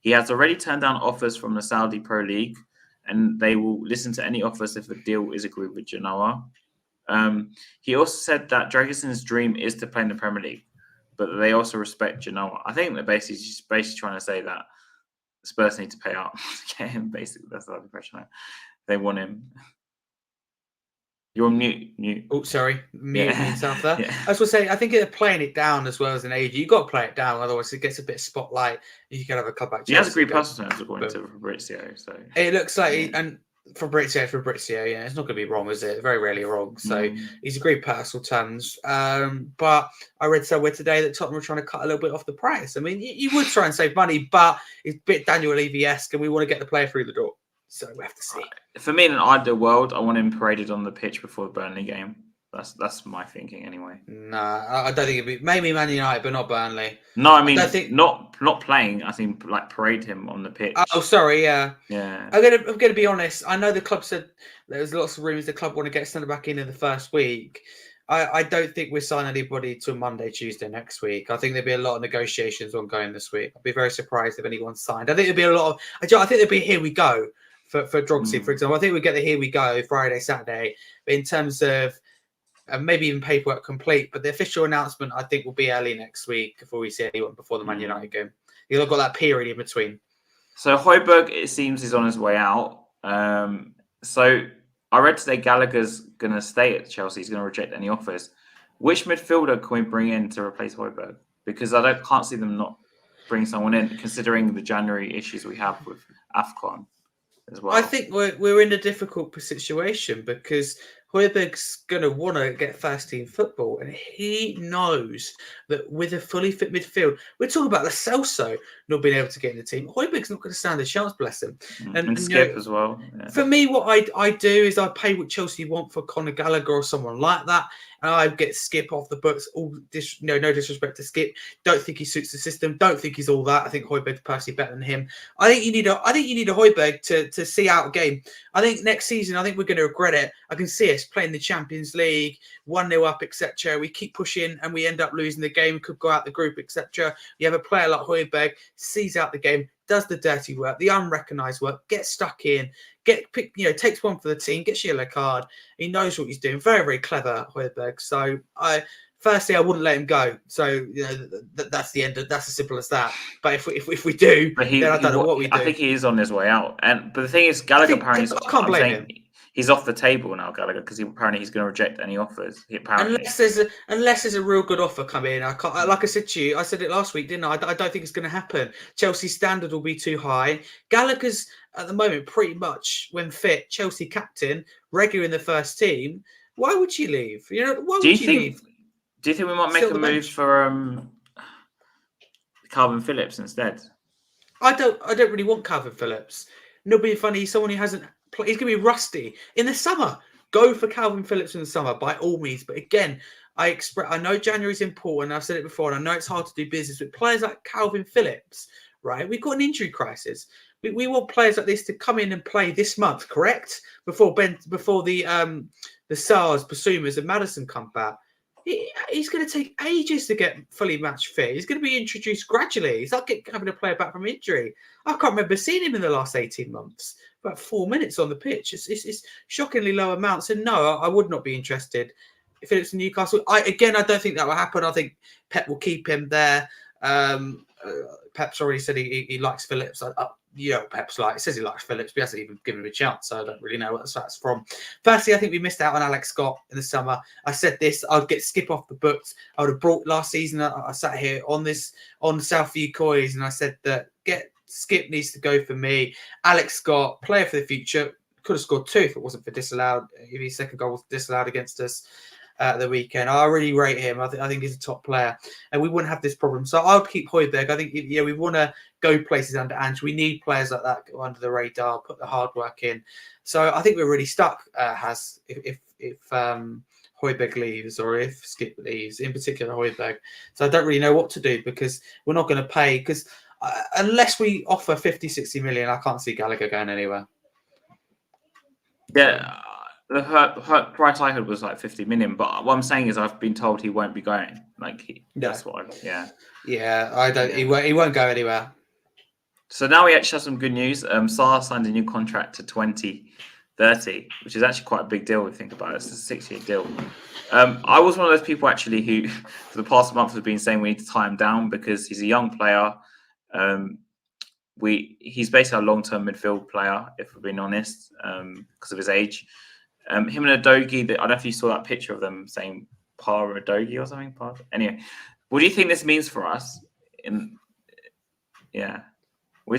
He has already turned down offers from the Saudi Pro League, and they will listen to any offers if the deal is agreed with Genoa. He also said that Dragusin's dream is to play in the Premier League, but they also respect Genoa. I think they're basically trying to say that Spurs need to pay out to get him. Basically, that's the impression. They want him. You're mute. Oh, sorry. Mute yourself there. Yeah. I was going to say, I think they're playing it down as well as an agent. You've got to play it down, otherwise it gets a bit of spotlight. You can have a comeback. He has agreed personal terms according to Fabrizio. So it looks like, and Fabrizio, it's not going to be wrong, is it? Very rarely wrong. So he's agreed personal terms. But I read somewhere today that Tottenham were trying to cut a little bit off the price. I mean, you would try and save money, but it's a bit Daniel Levy-esque, and we want to get the player through the door. So we have to see. For me, in an ideal world, I want him paraded on the pitch before the Burnley game. That's my thinking anyway. Nah, I don't think it'd be maybe Man United, but not Burnley. No, I mean not playing. I think like parade him on the pitch. Oh, sorry, yeah. I'm gonna be honest. I know the club said there's lots of rumours the club want to get centre back in the first week. I don't think we'll sign anybody till Monday, Tuesday next week. I think there'll be a lot of negotiations ongoing this week. I'd be very surprised if anyone's signed. I think there'll be a lot of. I think there'll be here we go. For Drogsin, for example, I think we get the here we go Friday, Saturday. But in terms of maybe even paperwork complete, but the official announcement I think will be early next week before we see anyone before the Man United game. You've got that period in between. So Højbjerg, it seems, is on his way out. So I read today Gallagher's going to stay at Chelsea. He's going to reject any offers. Which midfielder can we bring in to replace Højbjerg? Because I can't see them not bring someone in, considering the January issues we have with AFCON. As well. I think we're in a difficult situation because Højbjerg's going to want to get first team football, and he knows that with a fully fit midfield, we're talking about Lo Celso not being able to get in the team. Højbjerg's not going to stand a chance, bless him. And Skip as well. Yeah. For me, what I do is I pay what Chelsea want for Conor Gallagher or someone like that, and I get Skip off the books. No disrespect to Skip. Don't think he suits the system. Don't think he's all that. I think Højbjerg's personally better than him. I think you need a Højbjerg to see out a game. I think next season, I think we're going to regret it. I can see us playing the Champions League, 1-0 up, etc. We keep pushing and we end up losing the game. Could go out the group, etc. You have a player like Højbjerg, sees out the game, does the dirty work, the unrecognised work, gets stuck in, takes one for the team, gets a yellow card. He knows what he's doing. Very, very clever, Højbjerg. So firstly, I wouldn't let him go. So that's the end. That's as simple as that. But if we do, then I don't know what we do. I think he is on his way out. But the thing is, Gallagher apparently, I can't blame him. He's off the table now, Gallagher, because apparently he's going to reject any offers. Unless there's a real good offer coming in. I can't. Like I said to you, I said it last week, didn't I? I don't think it's going to happen. Chelsea's standard will be too high. Gallagher's at the moment pretty much, when fit, Chelsea captain, regular in the first team. Why would you leave? Why would you leave? Do you think we might make a move for Calvin Phillips instead? I don't really want Calvin Phillips. Nobody funny. Someone who hasn't. He's going to be rusty in the summer. Go for Calvin Phillips in the summer by all means. But again, I know January's important. I've said it before, and I know it's hard to do business with players like Calvin Phillips. Right? We've got an injury crisis. We want players like this to come in and play this month, correct? Before the SARS, Basumas, and Madison come back. He's going to take ages to get fully match fit. He's going to be introduced gradually. He's not having a player back from injury. I can't remember seeing him in the last 18 months. About 4 minutes on the pitch. It's shockingly low amounts. And no, I would not be interested if it's Newcastle. I don't think that will happen. I think Pep will keep him there. Pep's already said he likes Phillips. Pep's like, he says he likes Phillips, but he hasn't even given him a chance, so I don't really know what that's from. Firstly, I think we missed out on Alex Scott in the summer. I said this, I'd get Skip off the books. I would have brought last season, I sat here on Southview Coys, and I said that Skip needs to go for me. Alex Scott, player for the future, could have scored 2 if it wasn't for disallowed, if his second goal was disallowed against us the weekend. I really rate him. I think he's a top player, and we wouldn't have this problem. So I'll keep Højbjerg. I think we want to go places under Ange. We need players like that go under the radar, put the hard work in. So I think we're really stuck. If Højbjerg leaves or if Skip leaves, in particular Højbjerg. So I don't really know what to do because we're not going to pay. Because unless we offer 50, 60 million, I can't see Gallagher going anywhere. Yeah. The price I heard was like 50 million, but what I'm saying is I've been told he won't be going. That's what. I don't. He won't go anywhere. So now we actually have some good news. Salah signed a new contract to 2030, which is actually quite a big deal if you think about it. It's a 6-year deal. I was one of those people actually who, for the past month, has been saying we need to tie him down because he's a young player. He's basically a long-term midfield player, if we're being honest, because of his age. Him and Udogie, I don't know if you saw that picture of them saying Para Udogie or something. Anyway, what do you think this means for us? What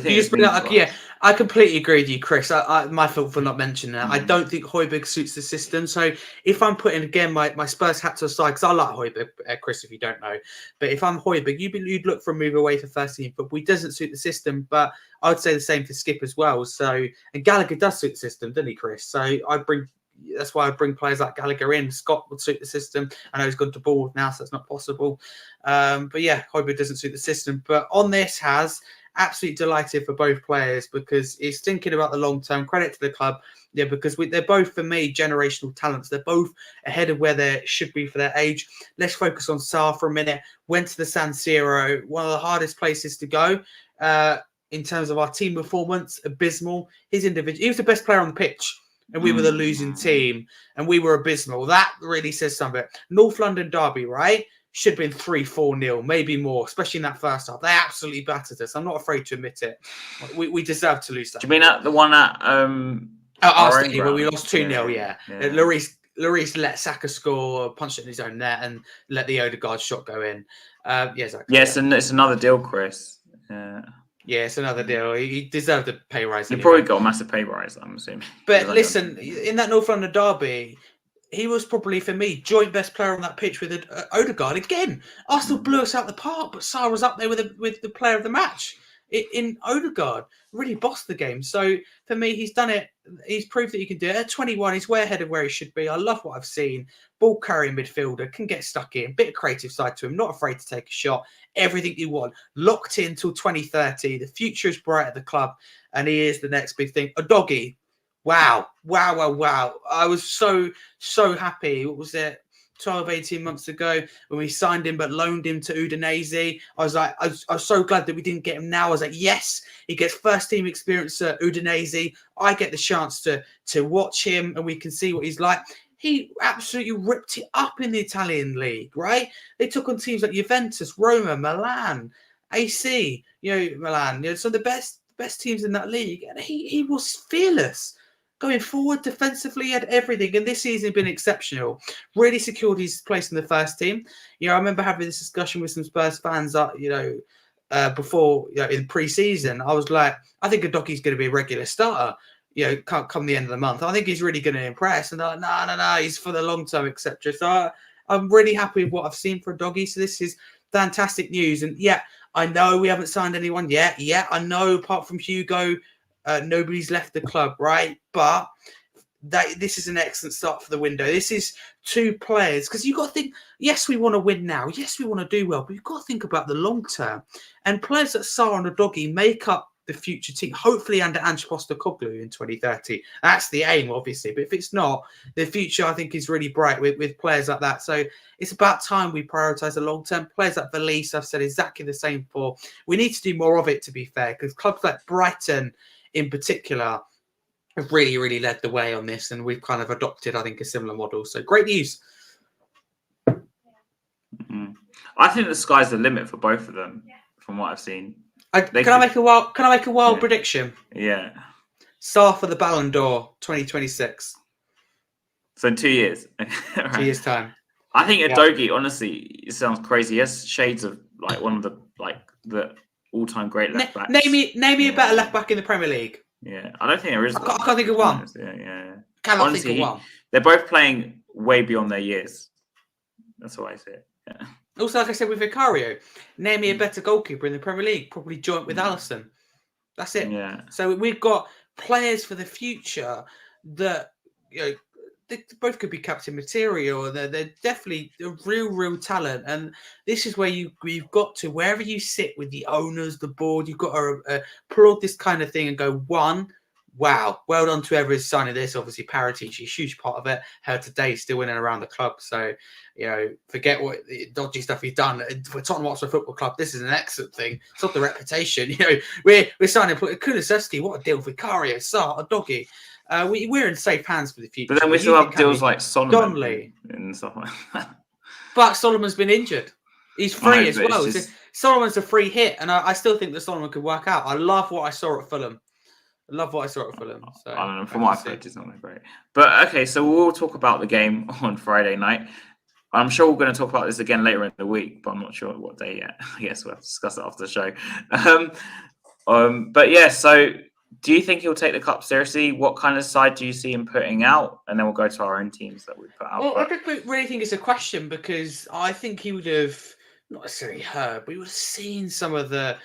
do you think? I completely agree with you, Chris. My fault for not mentioning that. I don't think Højbjerg suits the system. So if I'm putting again my Spurs hat to the side, because I like Højbjerg, Chris, if you don't know. But if I'm Højbjerg, you'd look for a move away for first team football. He doesn't suit the system, but I would say the same for Skip as well. So and Gallagher does suit the system, doesn't he, Chris? So that's why I bring players like Gallagher in. Scott would suit the system. I know he's gone to Bournemouth now, so that's not possible. But yeah, Højbjerg doesn't suit the system. But on this absolutely delighted for both players because he's thinking about the long term. Credit to the club, because they're both, for me, generational talents. They're both ahead of where they should be for their age. Let's focus on Salah for a minute. Went to the San Siro, one of the hardest places to go in terms of our team performance. Abysmal. He was the best player on the pitch. And we were the losing team, and we were abysmal. That really says something. North London derby, right? Should have been 3-4-0, maybe more, especially in that first half. They absolutely battered us. I'm not afraid to admit it. We deserve to lose that. Do you mean the one at Arsenal, where we lost 2-0? Yeah. Lloris let Saka score, punched it in his own net, and let the Odegaard shot go in. Exactly. Yes, and it's another deal, Chris. Yeah, it's another deal. He deserved a pay rise. He probably got a massive pay rise, I'm assuming. But listen, in that North London derby, he was probably, for me, joint best player on that pitch with Odegaard. Again, Arsenal blew us out the park, but Sarr was up there with the player of the match in Odegaard. Really bossed the game. So for me, he's done it. He's proved that he can do it. At 21, he's way ahead of where he should be. I love what I've seen. Ball carrying midfielder, can get stuck in. Bit of creative side to him. Not afraid to take a shot. Everything you want. Locked in till 2030. The future is bright at the club, and he is the next big thing. Udogie. Wow. I was so happy. What was it? 12, 18 months ago when we signed him but loaned him to Udinese. I was so glad that we didn't get him now. I was like, yes, he gets first team experience at Udinese. I get the chance to watch him and we can see what he's like. He absolutely ripped it up in the Italian league, right? They took on teams like Juventus, Roma, Milan, AC, Milan, some of the best teams in that league. And he was fearless. Going forward, defensively, he had everything. And this season has been exceptional. Really secured his place in the first team. I remember having this discussion with some Spurs fans, before, in pre-season. I was like, I think Udogie's going to be a regular starter, come the end of the month. I think he's really going to impress. And they're like, no, he's for the long term, etc. So I'm really happy with what I've seen for Udogie. So this is fantastic news. And I know we haven't signed anyone yet. Yeah, I know apart from Hugo, nobody's left the club, right? But this is an excellent start for the window. This is two players, because you've got to think, yes, we want to win now. Yes, we want to do well, but you've got to think about the long term. And players like Sarr and Udogie make up the future team, hopefully under Ange Postecoglou in 2030. That's the aim, obviously. But if it's not, the future, I think, is really bright with players like that. So it's about time we prioritise the long-term. Players like Valise, I've said exactly the same for. We need to do more of it, to be fair, because clubs like Brighton in particular have really, really led the way on this. And we've kind of adopted, I think, a similar model. So great news. Mm-hmm. I think the sky's the limit for both of them, from what I've seen. Can I make a wild prediction? Yeah. Saar for the Ballon d'Or 2026. So in 2 years. Right. 2 years time. I think Udogie, honestly, it sounds crazy. He has shades of like one of the all-time great left backs. Name me a better left back in the Premier League. Yeah, I don't think there is. I can't think of one. Yeah. Cannot honestly, think of one. They're both playing way beyond their years. That's what I say. Yeah. Also, like I said with Vicario, name me a better goalkeeper in the Premier League, probably joint with Alisson. That's it. Yeah. So we've got players for the future that they both could be captain material. They're definitely a real talent. And this is where you've got to, wherever you sit with the owners, the board, you've got to applaud this kind of thing and go, wow, well done to whoever is signing this. Obviously, Paratici, a huge part of it. Her today still winning around the club. So, forget what dodgy stuff he's done. For Tottenham Hotspur Football Club, this is an excellent thing. It's not the reputation. We're signing Kulusevski. What a deal. Vicario, Saar, Udogie. We're in safe hands for the future. But then we still have deals like Solomon Donnelly and stuff like that. But Solomon's been injured. He's free as well. Solomon's a free hit, and I still think that Solomon could work out. I love what I saw at Fulham. So, I don't know. From what I've heard, it's not that great. But okay, so we'll talk about the game on Friday night. I'm sure we're going to talk about this again later in the week, but I'm not sure what day yet. I guess we'll have to discuss it after the show. But yeah, so do you think he'll take the cup seriously? What kind of side do you see him putting out? And then we'll go to our own teams that we put out. Well, I don't really think it's a question, because I think he would have not necessarily heard, but he would have seen some of the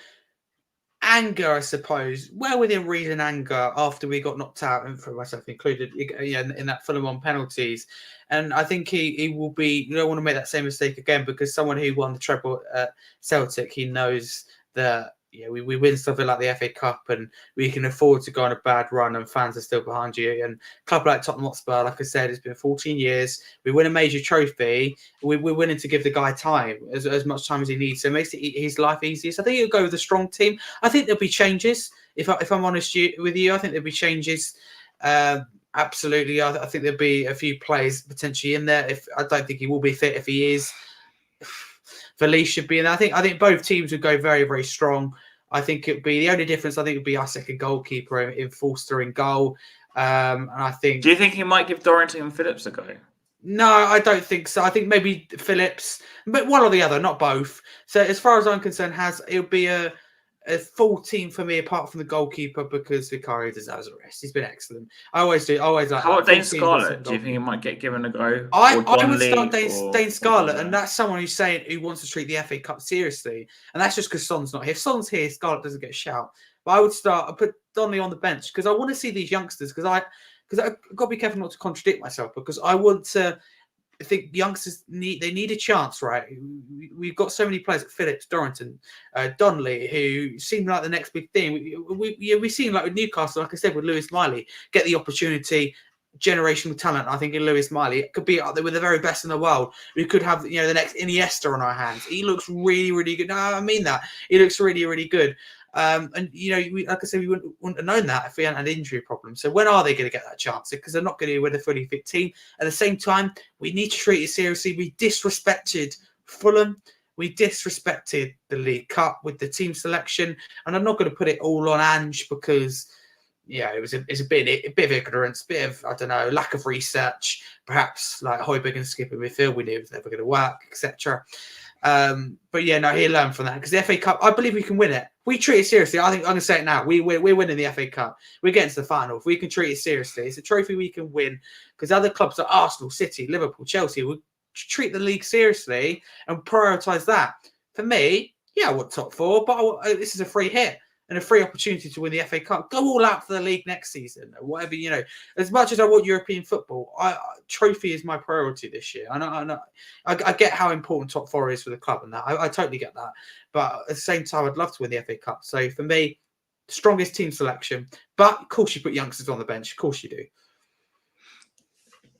anger, I suppose, well within reason, anger after we got knocked out, and for myself included, in that Fulham on penalties. And I think he will be. You don't want to make that same mistake again, because someone who won the treble at Celtic, he knows that we win something like the FA Cup, and we can afford to go on a bad run, and fans are still behind you. And a club like Tottenham Hotspur, like I said, it's been 14 years. We win a major trophy. We're willing to give the guy time, as much time as he needs. So it makes his life easier. So I think he'll go with a strong team. I think there'll be changes. If I'm honest with you, I think there'll be changes. Absolutely. I think there'll be a few players potentially in there. I don't think he will be fit. If he is, Valise should be in there. I think both teams would go very, very strong. I think it'd be the only difference. I think it'd be our second goalkeeper in Forster in goal. And I think. Do you think he might give Dorrington and Phillips a go? No, I don't think so. I think maybe Phillips, but one or the other, not both. So as far as I'm concerned, it'll be a full team for me, apart from the goalkeeper, because Vicario deserves a rest. He's been excellent. I always do. How about Dane Scarlett? Do you think he might get given a go? I would start Dane Scarlett, and that's someone who wants to treat the FA Cup seriously, and that's just because Son's not here. If Son's here, Scarlett doesn't get a shout. But I put Donnelly on the bench, because I want to see these youngsters, because I've got to be careful not to contradict myself, because I want to. I think youngsters need a chance, right? We've got so many players, like Phillips, Dorrington, Donnelly, who seem like the next big thing. We seem like with Newcastle, like I said, with Lewis Miley, get the opportunity, generational talent. I think in Lewis Miley, it could be up there with the very best in the world. We could have the next Iniesta on our hands. He looks really, really good. No, I mean that. He looks really, really good. And like I said, we wouldn't have known that if we hadn't had injury problems. So when are they going to get that chance? Because they're not going to be with a fully fit team. At the same time, we need to treat it seriously. We disrespected Fulham. We disrespected the League Cup with the team selection. And I'm not going to put it all on Ange, because it's a bit of ignorance, a bit of, I don't know, lack of research. Perhaps like Højbjerg and skipper midfield, we knew it was never going to work, etc. But he'll learn from that, because the FA Cup, I believe we can win it. We treat it seriously. I think I'm going to say it now. We're winning the FA Cup. We're getting to the final. If we can treat it seriously, it's a trophy we can win, because other clubs like Arsenal, City, Liverpool, Chelsea will treat the league seriously and prioritise that. For me, I want top four, but this is a free hit and a free opportunity to win the FA Cup. Go all out for the league next season, or whatever, As much as I want European football, trophy is my priority this year. I know. I get how important top four is for the club, and that I totally get that. But at the same time, I'd love to win the FA Cup. So for me, strongest team selection. But of course, you put youngsters on the bench. Of course, you do.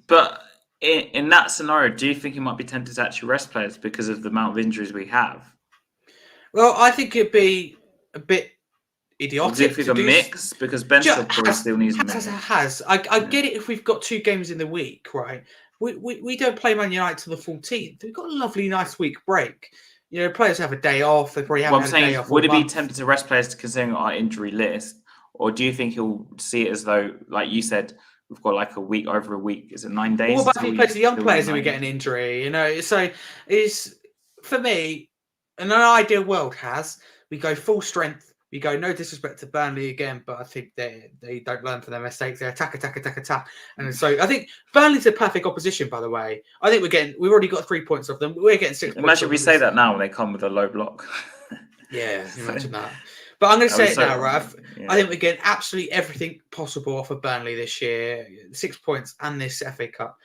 But in that scenario, do you think he might be tempted to actually rest players because of the amount of injuries we have? Well, I think it'd be a bit idiotic. Or do you think a mix? Because Ben probably still needs a minute. I get it if we've got 2 games in the week, right? We don't play Man United till the 14th. We've got a lovely, nice week break. You know, players have a day off. They probably haven't had a day off. Would it be tempted to rest players considering our injury list? Or do you think he'll see it as though, like you said, we've got like over a week? Is it 9 days? What about if he plays the young players and we get an injury? You know, so for me, in an ideal world, we go full strength. We go, no disrespect to Burnley again, but I think they don't learn from their mistakes. They attack. And so I think Burnley's a perfect opposition, by the way. I think we've already got 3 points off them. We're getting 6 points. Imagine we say that now when they come with a low block. Yeah, imagine that. But I'm going to say it now, Raf. Yeah. I think we're getting absolutely everything possible off of Burnley this year. 6 points and this FA Cup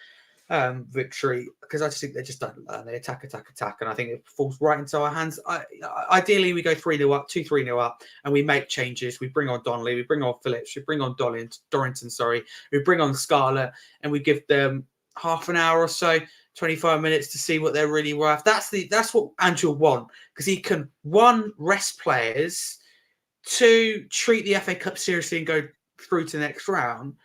victory, because I just think they just don't learn. They attack, and I think it falls right into our hands. Ideally, we go 3-0 up, 2-3-0 up, and we make changes. We bring on Donnelly, we bring on Phillips, we bring on Dorrington, we bring on Scarlett, and we give them half an hour or so, 25 minutes to see what they're really worth. That's what Andrew will want, because he can, 1, rest players, 2, treat the FA Cup seriously and go through to the next round,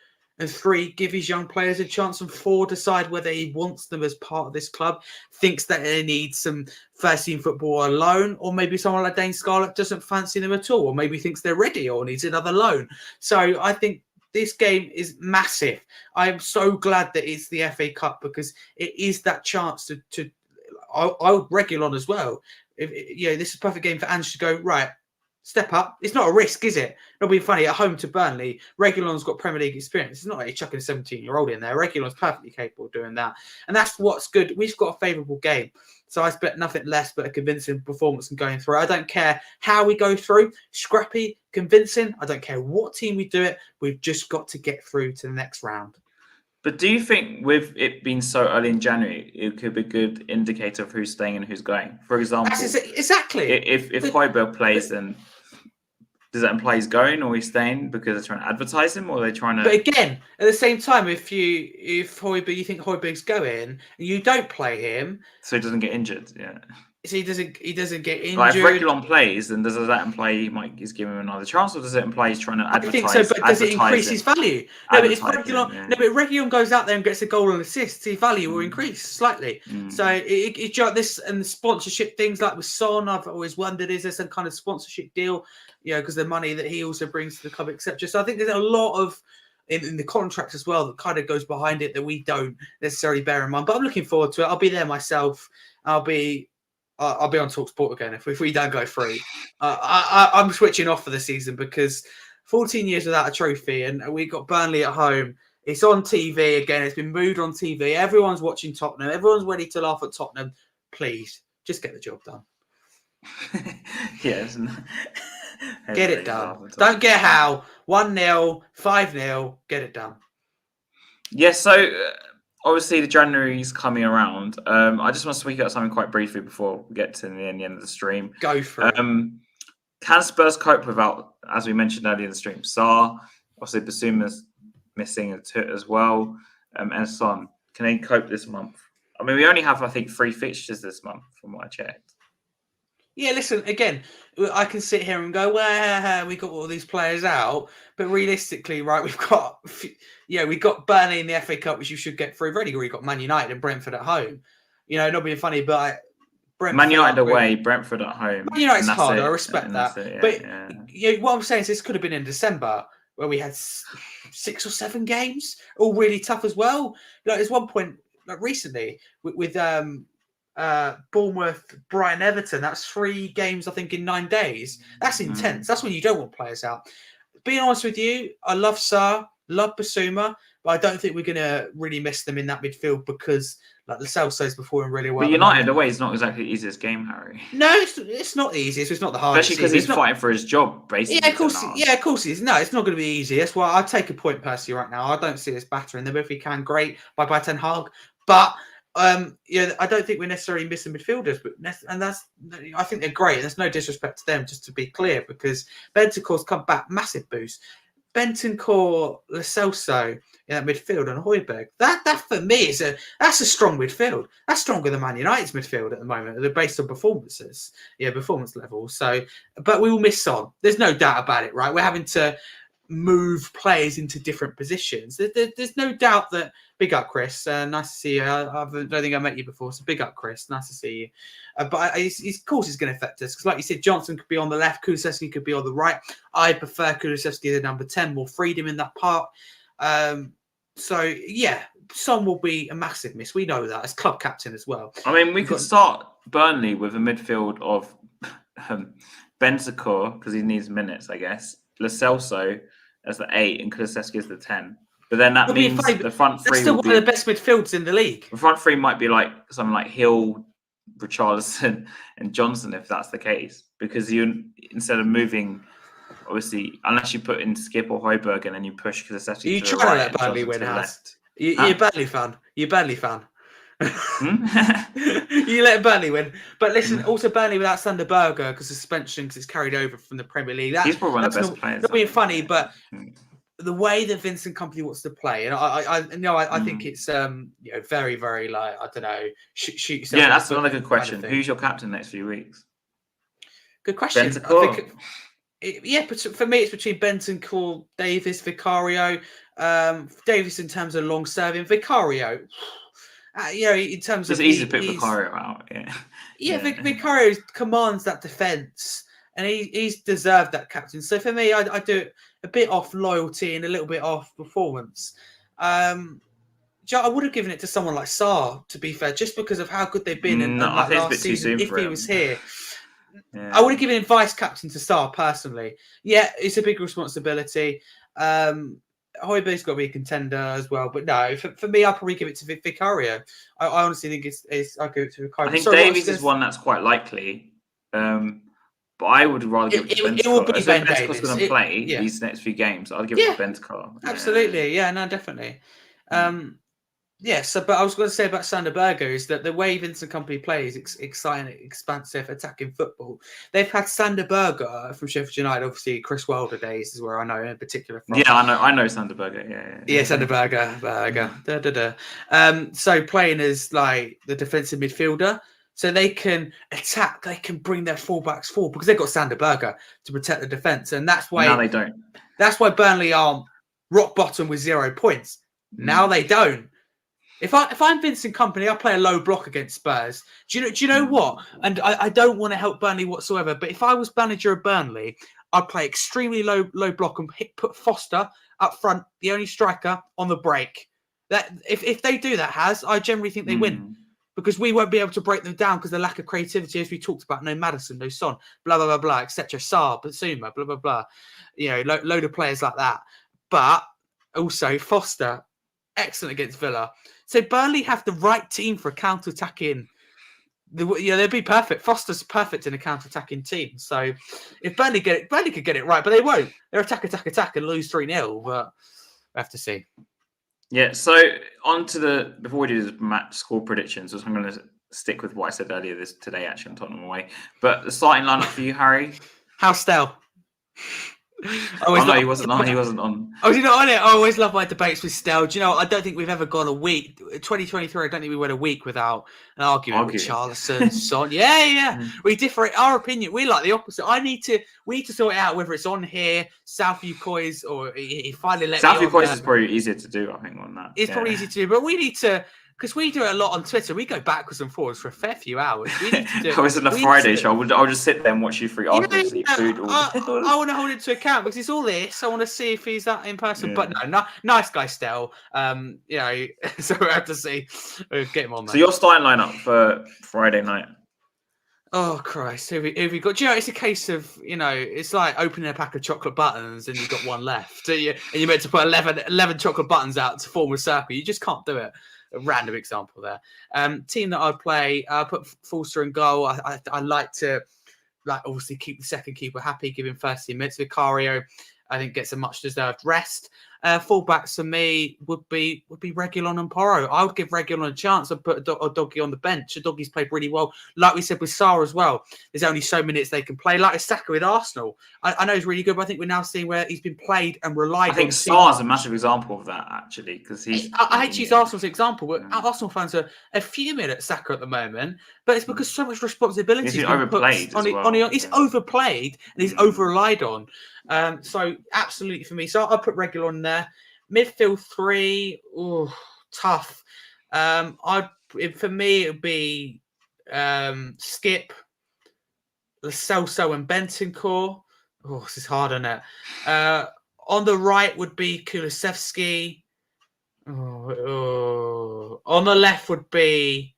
and 3, give his young players a chance, and 4, decide whether he wants them as part of this club, thinks that they need some first-team football alone, or maybe someone like Dane Scarlett doesn't fancy them at all, or maybe thinks they're ready or needs another loan. So I think this game is massive. I am so glad that it's the FA Cup, because it is that chance to I would Reguilon as well. This is a perfect game for Ange to go, right, step up. It's not a risk, is it? Not being funny, at home to Burnley, Reguilon's got Premier League experience. It's not like he's chucking a 17-year-old in there. Reguilon's perfectly capable of doing that. And that's what's good. We've got a favourable game. So I expect nothing less but a convincing performance and going through. I don't care how we go through. Scrappy, convincing. I don't care what team we do it. We've just got to get through to the next round. But do you think with it being so early in January, it could be a good indicator of who's staying and who's going? For example, exactly. If Højbjerg plays, then does that imply he's going or he's staying because they're trying to advertise him, or are they trying to? But again, at the same time, if you think Højbjerg's going and you don't play him, so he doesn't get injured, yeah. So he doesn't get injured. Like if Reguilon plays, then does that imply he's giving him another chance, or does it imply he's trying to advertise? I think so, but does it increase his value? No, but if Reguilon goes out there and gets a goal and assists, his value will increase slightly. So this and the sponsorship things, like with Son, I've always wondered, is there some kind of sponsorship deal? Because the money that he also brings to the club, etc. So I think there's a lot of in the contract as well that kind of goes behind it that we don't necessarily bear in mind. But I'm looking forward to it. I'll be there myself. I'll be on TalkSport again if we don't go free. I'm switching off for the season, because 14 years without a trophy, and we got Burnley at home. It's on TV again. It's been moved on TV. Everyone's watching Tottenham. Everyone's ready to laugh at Tottenham. Please, just get the job done. Yes. Get it done. Don't get how 1-0, 5-0. Get it done. Yes. So obviously the January's coming around. I just want to speak about something quite briefly before we get to the end of the stream. Go for it. Can Spurs cope without, as we mentioned earlier in the stream, Sarr? Obviously Basuma's missing as well, and Son. Can they cope this month? I mean, we only have, I think, 3 fixtures this month from what I checked. Yeah, listen, again, I can sit here and go, well, we got all these players out, but realistically, right, we've got Burnley in the FA Cup, which you should get through. We've already got Man United and Brentford at home. Not being funny, but Man United away, Brentford at home. Man United's hard, I respect that. What I'm saying is this could have been in December, where we had 6 or 7 games, all really tough as well. There's one point recently with Bournemouth, Brighton, Everton. That's 3 games, I think, in 9 days. That's intense. That's when you don't want players out. Being honest with you, I love Sarr, love Basuma, but I don't think we're going to really miss them in that midfield, because, like Lascelles says, performing really well. But United away is not exactly the easiest game, Harry. No, it's not the easiest. It's not the hardest. Especially because he's fighting for his job, basically. Yeah, of course he is. No, it's not going to be easy. That's why I take a point personally right now. I don't see us battering them. If we can, great. Bye-bye, Ten Hag. But I don't think we're necessarily missing midfielders, but I think they're great. There's no disrespect to them, just to be clear, because Bentancur's come back, massive boost. Bentancur, Lo Celso in that midfield, and Højbjerg. That for me that's a strong midfield. That's stronger than Man United's midfield at the moment. They're based on performances, performance level. So, but we will miss Son. There's no doubt about it, right? We're having to move players into different positions. There's no doubt that. Big up, Chris. Nice to see you. I don't think I met you before, so big up, Chris. Nice to see you. But of course, it's going to affect us because, like you said, Johnson could be on the left, Kulusevski could be on the right. I prefer Kulusevski the number 10, more freedom in that part. So yeah, Son will be a massive miss. We know that as club captain as well. I mean, we could start Burnley with a midfield of Bentancur because he needs minutes, I guess. Lo Celso as the 8 and Kulusevski as the 10. But then that means the front three. That's still one of the best midfields in the league. The front three might be like something like Hill, Richarlison, and Johnson, if that's the case. Because instead of moving, obviously, unless you put in Skip or Højbjerg and then you push Kulusevski to the right. You try to let Burnley win, House. You're a Burnley fan. You're a Burnley fan. You let Burnley win. But listen, also Burnley without Sander Berge because suspension, because it's carried over from the Premier League. He's probably one of the best players. Not being funny, but the way that Vincent Kompany wants to play, and I think it's very, very like, I don't know, shoot yourself. Yeah, that's another good question. Who's your captain next few weeks? Good question. But for me, it's between Bentancur, Davis, Vicario. Davis in terms of long serving, Vicario. In terms of it's easy to pick Vicario out. Vicario commands that defense. And he's deserved that captain. So for me, I do it a bit off loyalty and a little bit off performance. I would have given it to someone like Sarr, to be fair, just because of how good they've been in last season. If he was here, I would have given him vice captain to Sarr personally. Yeah, it's a big responsibility. Højbjerg's got to be a contender as well, but no, for me, I'll probably give it to Vicario. I honestly think I'll give it to Vicario. I think Davies is one that's quite likely. But I would rather give it to Bentancur. It will be Ben Davies. Bentancur's going to play these next few games. I'd give it to Bentancur. Absolutely. Yeah, no, definitely. But I was going to say about Sander Berge is that the way Vincent Kompany plays exciting, expansive, attacking football. They've had Sander Berge from Sheffield United. Obviously, Chris Wilder days is where I know in particular from. Yeah, I know Sander Berge. Yeah, Sander Berge. So playing as like the defensive midfielder. So they can attack, they can bring their fullbacks forward because they've got Sander Berge to protect the defence. And that's why... Now they don't. That's why Burnley are rock bottom with 0 points. Now they don't. If I'm Vincent Kompany, I'll play a low block against Spurs. Do you know what? And I don't want to help Burnley whatsoever, but if I was manager of Burnley, I'd play extremely low block and put Foster up front, the only striker, on the break. That if they do that, I generally think they win. Because we won't be able to break them down because of the lack of creativity, as we talked about. No Maddison, no Son, blah, blah, blah, blah, etc. Sarr, Basuma, blah, blah, blah. Load of players like that. But also Foster, excellent against Villa. So Burnley have the right team for a counter-attacking. They'd be perfect. Foster's perfect in a counter-attacking team. So if Burnley could get it right, but they won't. They're attack and lose 3-0. But we have to see. Yeah, so on to before we do the match score predictions, I'm going to stick with what I said earlier today, actually, on Tottenham away. But the starting lineup for you, Harry? How's Stell? He wasn't on. He wasn't on. Oh, you're not on it? I always love my debates with Stell. Do you know, I don't think we've ever gone a week. 2023, I don't think we went a week without an argument with Charlison, Son. Yeah. We differ. Our opinion, we like the opposite. We need to sort it out, whether it's on here, South Ucois, or he finally let South Ucois is probably easier to do, I think, on that. It's probably easy to do, but we need to... Because we do it a lot on Twitter. We go backwards and forwards for a fair few hours. We need to do it. I was on a Friday show. I'll just sit there and watch you three arguments and eat food. I want to hold it to account because it's all this. I want to see if he's that in person. Yeah. But no, nice guy still. So we have to see. Get him on there. So your starting lineup for Friday night? Oh, Christ. Who have we got? Do you know, it's a case of, it's like opening a pack of chocolate buttons and you've got one left. And you're meant to put 11 chocolate buttons out to form a circle. You just can't do it. A random example there. Team that I'd play, I put Forster in goal. I like to obviously keep the second keeper happy, give him 30 minutes. Vicario, I think gets a much deserved rest. Fullbacks for me would be Reguilon and Porro. I would give Reguilon a chance. I'd put a Doggy on the bench. A Doggy's played really well. Like we said with Sarr as well, there's only so minutes they can play. Like Saka with Arsenal. I know he's really good, but I think we're now seeing where he's been played and relied on. I think Sarr's a massive example of that, actually, because I hate to use Arsenal as an example, but Arsenal fans are fuming at Saka at the moment. But it's because so much responsibility he's overplayed as well. He's overplayed and he's over relied on. So absolutely for me. So I'll put Reguilon in there. Midfield 3, tough. For me it would be Skip, Lo Celso, and Bentancur. Oh, this is hard, isn't it? On the right would be Kulusevski. On the left would be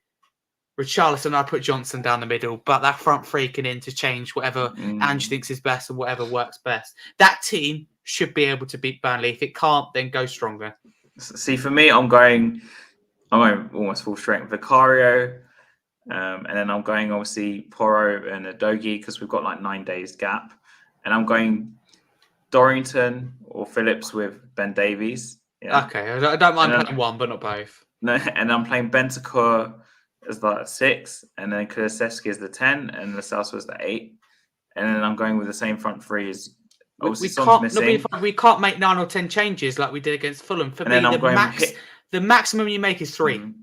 Richarlison. I'd put Johnson down the middle, but that front three can interchange whatever Ange thinks is best and whatever works best. That team should be able to beat Burnley. If it can't, then go stronger. See, for me, I'm going almost full strength. Vicario, and then I'm going obviously Porro and Udogie because we've got like 9 days gap, and I'm going Dorrington or Phillips with Ben Davies. Yeah. Okay, I don't mind playing one, but not both. No, and I'm playing Bentancur as the 6, and then Kulusevski as the 10, and Lo Celso as the 8, and then I'm going with the same front three as. We can't make 9 or 10 changes like we did against Fulham. For me, the maximum you make is 3.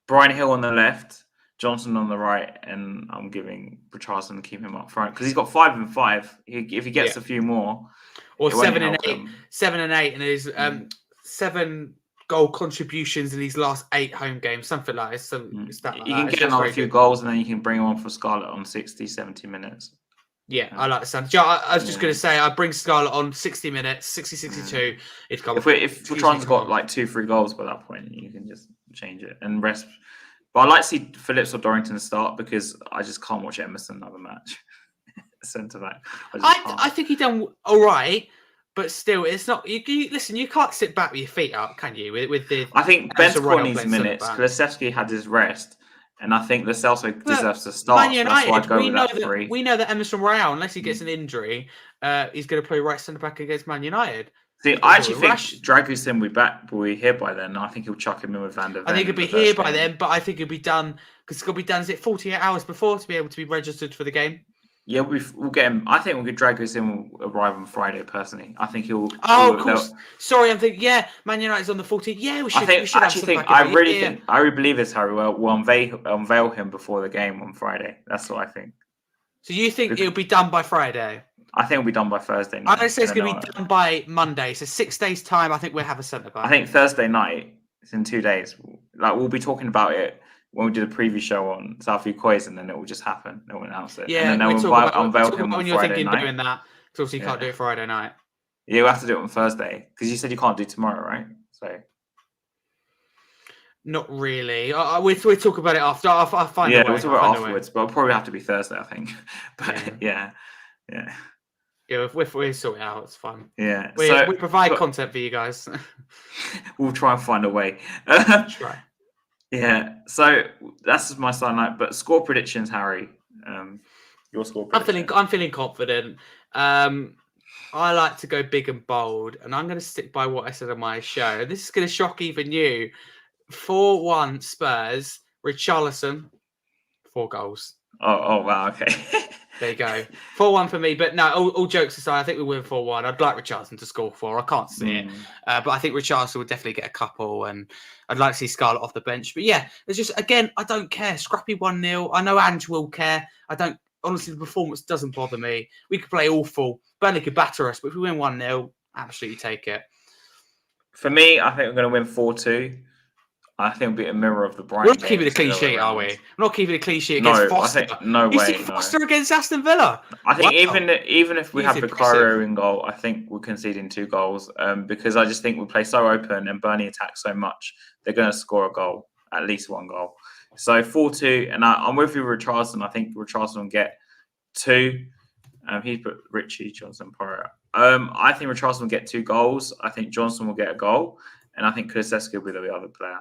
Brian Hill on the left, Johnson on the right, and I'm giving Richarlison to keep him up front because he's got 5 and 5. If he gets a few more, or 7 and 8, 7 and 8, and there's 7 goal contributions in these last 8 home games, something like this. You can get another few goals, and then you can bring him on for Scarlett on 60, 70 minutes. Yeah, I like the sound. I was just going to say, I bring Scarlett on 60 minutes, 60, 62. If Trine's got like 2-3 goals by that point, you can just change it and rest. But I like to see Phillips or Dorrington start because I just can't watch Emerson another match. Centre back. I think he done all right, but still, it's not. Listen, you can't sit back with your feet up, can you? With the, I think Bentancur needs minutes. Kulusevski had his rest. And I think Lo Celso deserves to start. Man United, that's why I'd go with that 3. We know that Emerson Royale, unless he gets an injury, he's going to play right centre back against Man United. See, I actually think Dragusin will be here by then. I think he'll chuck him in with Van der Ven. I think he'll be here by then, but I think it'll be done because it's going to be done. Is it 48 hours before to be able to be registered for the game? Yeah, we'll get him. I think we'll get Dragusin will arrive on Friday. Personally, I think he'll. Oh, of course. Sorry, I'm thinking. Yeah, Man United's on the 14th. Yeah, we should. I really believe this, Harry. We'll unveil him before the game on Friday. That's what I think. So you think it'll be done by Friday? I think it'll be done by Thursday night. I say it's going to be done by Monday. So 6 days time, I think we'll have a centre back. I think Thursday night. It's in 2 days. Like we'll be talking about it when we do the preview show on Southview Quays, and then it will just happen. They'll announce it. Yeah, and then we'll unveil him on when you're Friday thinking night. doing that. Because obviously you can't do it Friday night. Yeah, we'll have to do it on Thursday because you said you can't do tomorrow, right? So. Not really. We'll talk about it after. I'll find a way. We'll talk about it afterwards, but it'll probably have to be Thursday, I think. But yeah. Yeah, we'll sort it out. It's fun. Yeah. We provide content for you guys. We'll try and find a way. Try. Yeah. So that's just my starting night. But score predictions, Harry. Your score prediction. I'm feeling confident. I like to go big and bold, and I'm going to stick by what I said on my show. This is going to shock even you. 4-1 Spurs. Richarlison, 4 goals. Oh wow. Okay. There you go. 4-1 for me. But no, all jokes aside, I think we win 4-1. I'd like Richarlison to score 4. I can't see it. But I think Richarlison would definitely get a couple. And I'd like to see Scarlett off the bench. But yeah, it's just, again, I don't care. Scrappy 1-0. I know Ange will care. Honestly, the performance doesn't bother me. We could play awful. Burnley could batter us. But if we win 1-0, absolutely take it. For me, I think we're going to win 4-2. I think it'll be a mirror of the Brighton. We're not keeping a clean sheet, are we? We're not keeping a clean sheet against Foster. I think, no way. Foster against Aston Villa. I think even if we have Vicario in goal, I think we're conceding 2 goals because I just think we play so open and Burnley attack so much. They're going to score a goal, at least 1 goal. So 4-2, and I'm with you, Richarlison. I think Richarlison will get 2. He put Richie, Johnson, Porro. I think Richarlison will get 2 goals. I think Johnson will get a goal, and I think Kulusevski will be the other player.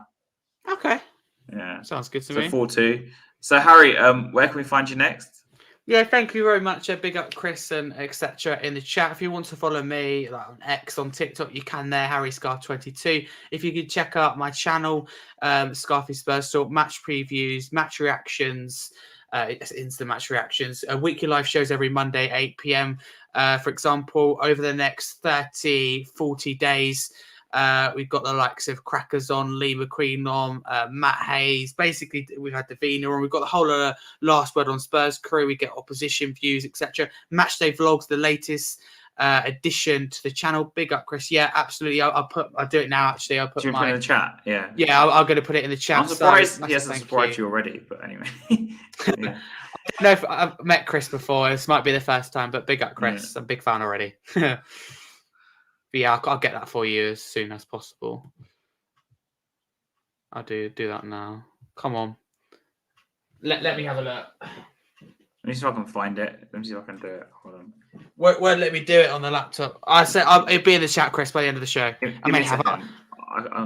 Okay. Yeah. Sounds good to me. So 4-2. So Harry, where can we find you next? Yeah, thank you very much. Big up Chris and etc. in the chat. If you want to follow me like on X, on TikTok, you can there, HarryScarf22. If you could check out my channel, Scarfy Spurs Talk, match previews, match reactions, instant match reactions, weekly live shows every Monday, 8 p.m. For example, over the next 30, 40 days, we've got the likes of Crackers on, Lee McQueen on, Matt Hayes. Basically, we've had Davina on. We've got the whole Last Word on Spurs crew. We get opposition views, etc. Matchday vlogs, the latest addition to the channel. Big up, Chris. Yeah, absolutely. I'll do it now. Actually, I'll put Do you put it in the chat? Yeah. Yeah, I'm going to put it in the chat. I'm surprised so he hasn't subscribed to you already, but anyway. Yeah. I don't know if I've met Chris before. This might be the first time, but big up, Chris. I'm a big fan already. But yeah, I'll get that for you as soon as possible. I'll do that now. Come on. Let me have a look. Let me see if I can find it. Let me see if I can do it. Hold on. Won't let me do it on the laptop. I said it'll be in the chat, Chris, by the end of the show. I may have it.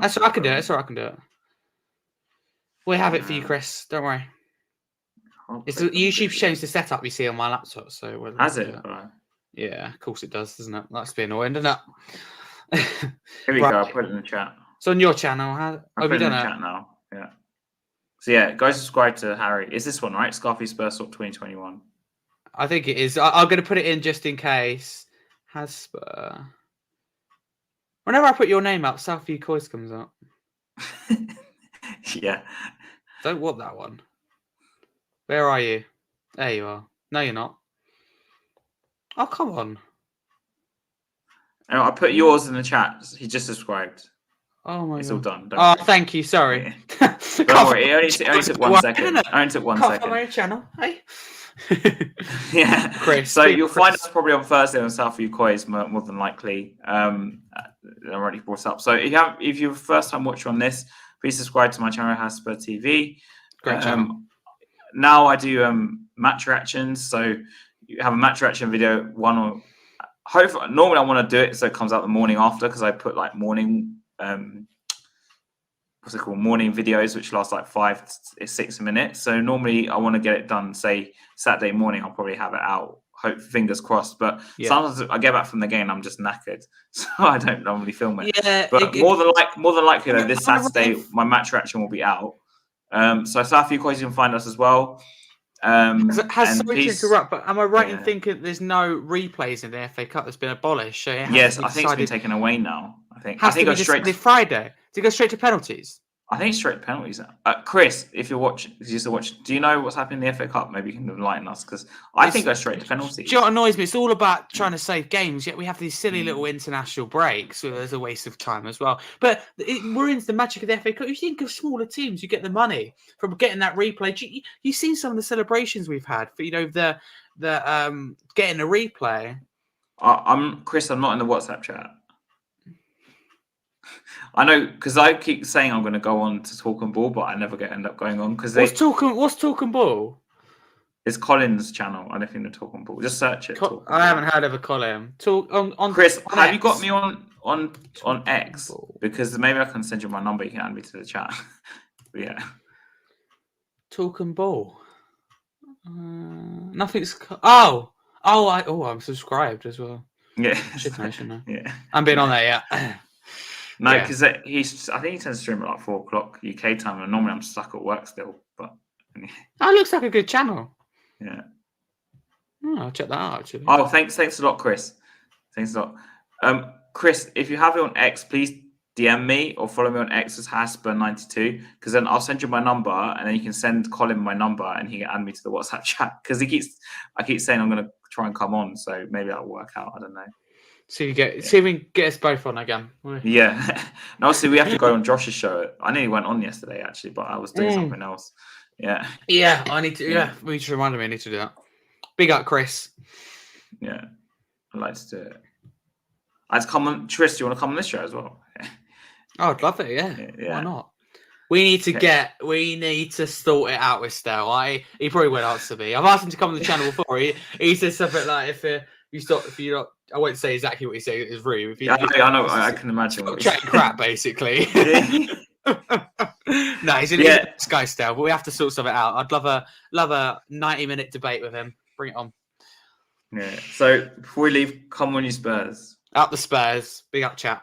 That's what I can do it. That's what I can do it. We'll have it for you, Chris. Don't worry. It's the YouTube changed the setup you see on my laptop, so has it? Yeah, of course it does, doesn't it? That's be annoying, doesn't it? Here we go. I'll put it in the chat. It's on your channel. I'll put it in the chat now. Yeah. So yeah, go subscribe to Harry. Is this one right? Scarfy Spurs Talk 2021. I think it is. I'm going to put it in just in case. Hasper. Whenever I put your name up, Southview Coys comes up. Yeah. Don't want that one. Where are you? There you are. No, you're not. Oh, come on. I put yours in the chat. He just subscribed. Oh my God. It's all done. Oh, thank you. Sorry. Yeah. Don't worry. It only took 1 second. It only took 1 second. On my channel. Hey. Yeah. Chris. So you'll find us probably on Thursday on Southview Coys, more than likely. I've already brought up. So if you're first time watcher on this, please subscribe to my channel, Hasper TV. Great channel. Now I do match reactions. So you have a match reaction video. Normally I want to do it so it comes out the morning after, because I put like morning morning videos which last like 5 to 6 minutes. So normally I want to get it done, say Saturday morning. I'll probably have it out, hope, fingers crossed. But sometimes I get back from the game, I'm just knackered, so I don't normally film it. But more than likely though, this Saturday my match reaction will be out. So Southview Coys, you can find us as well. Sorry to interrupt, but am I right in thinking there's no replays in the FA Cup that's been abolished? So yes, I think it's been taken away now. I think it goes straight to Friday. Does it go straight to penalties? I think it's straight to penalties. Chris, if you're watching, do you know what's happening in the FA Cup? Maybe you can enlighten us, because I think it goes straight to penalties. Do you know what annoys me? It's all about trying to save games, yet we have these silly little international breaks, so there's a waste of time as well. But we're into the magic of the FA Cup. You think of smaller teams, you get the money from getting that replay. You've seen some of the celebrations we've had for the getting a replay. Chris, I'm not in the WhatsApp chat. I know, because I keep saying I'm going to go on to Talk and Ball, but I never end up going on. Because what's Talk and Ball? It's Colin's channel. I don't think the Talk and Ball. Just search it. I haven't heard of a Colin. Chris, have you got me on X? Because maybe I can send you my number. You can add me to the chat. Yeah. Talk and Ball. Nothing's. I'm subscribed as well. Yeah. Shouldn't know. Yeah. I'm being on there. Yeah. No, because I think he tends to stream at like 4 o'clock UK time, and normally I'm stuck at work still. But it looks like a good channel. Yeah. I'll check that out actually. Oh, thanks a lot, Chris. Thanks a lot. Chris, if you have it on X, please DM me or follow me on X as Hasper92, because then I'll send you my number, and then you can send Colin my number, and he can add me to the WhatsApp chat. Because I keep saying I'm going to try and come on, so maybe that'll work out. I don't know. See if we can get us both on again. Yeah. And obviously we have to go on Josh's show. I nearly went on yesterday actually, but I was doing something else. Yeah. Yeah, I need to. Yeah, you just reminded me. I need to do that. Big up, Chris. Yeah, I'd like to do it. I'd come on. Tris, do you want to come on this show as well? Oh, I'd love it. Yeah. Why not? We need to sort it out with Stell. He probably won't answer me. I've asked him to come on the channel before. He said something like, if you're not. I won't say exactly what he said. It's rude. I know. I can imagine. Chatting crap, basically. No, he's a nice guy still, but we have to sort something out. I'd love a 90-minute debate with him. Bring it on. Yeah. So before we leave, come on, you Spurs. Up the Spurs. Big up, chat.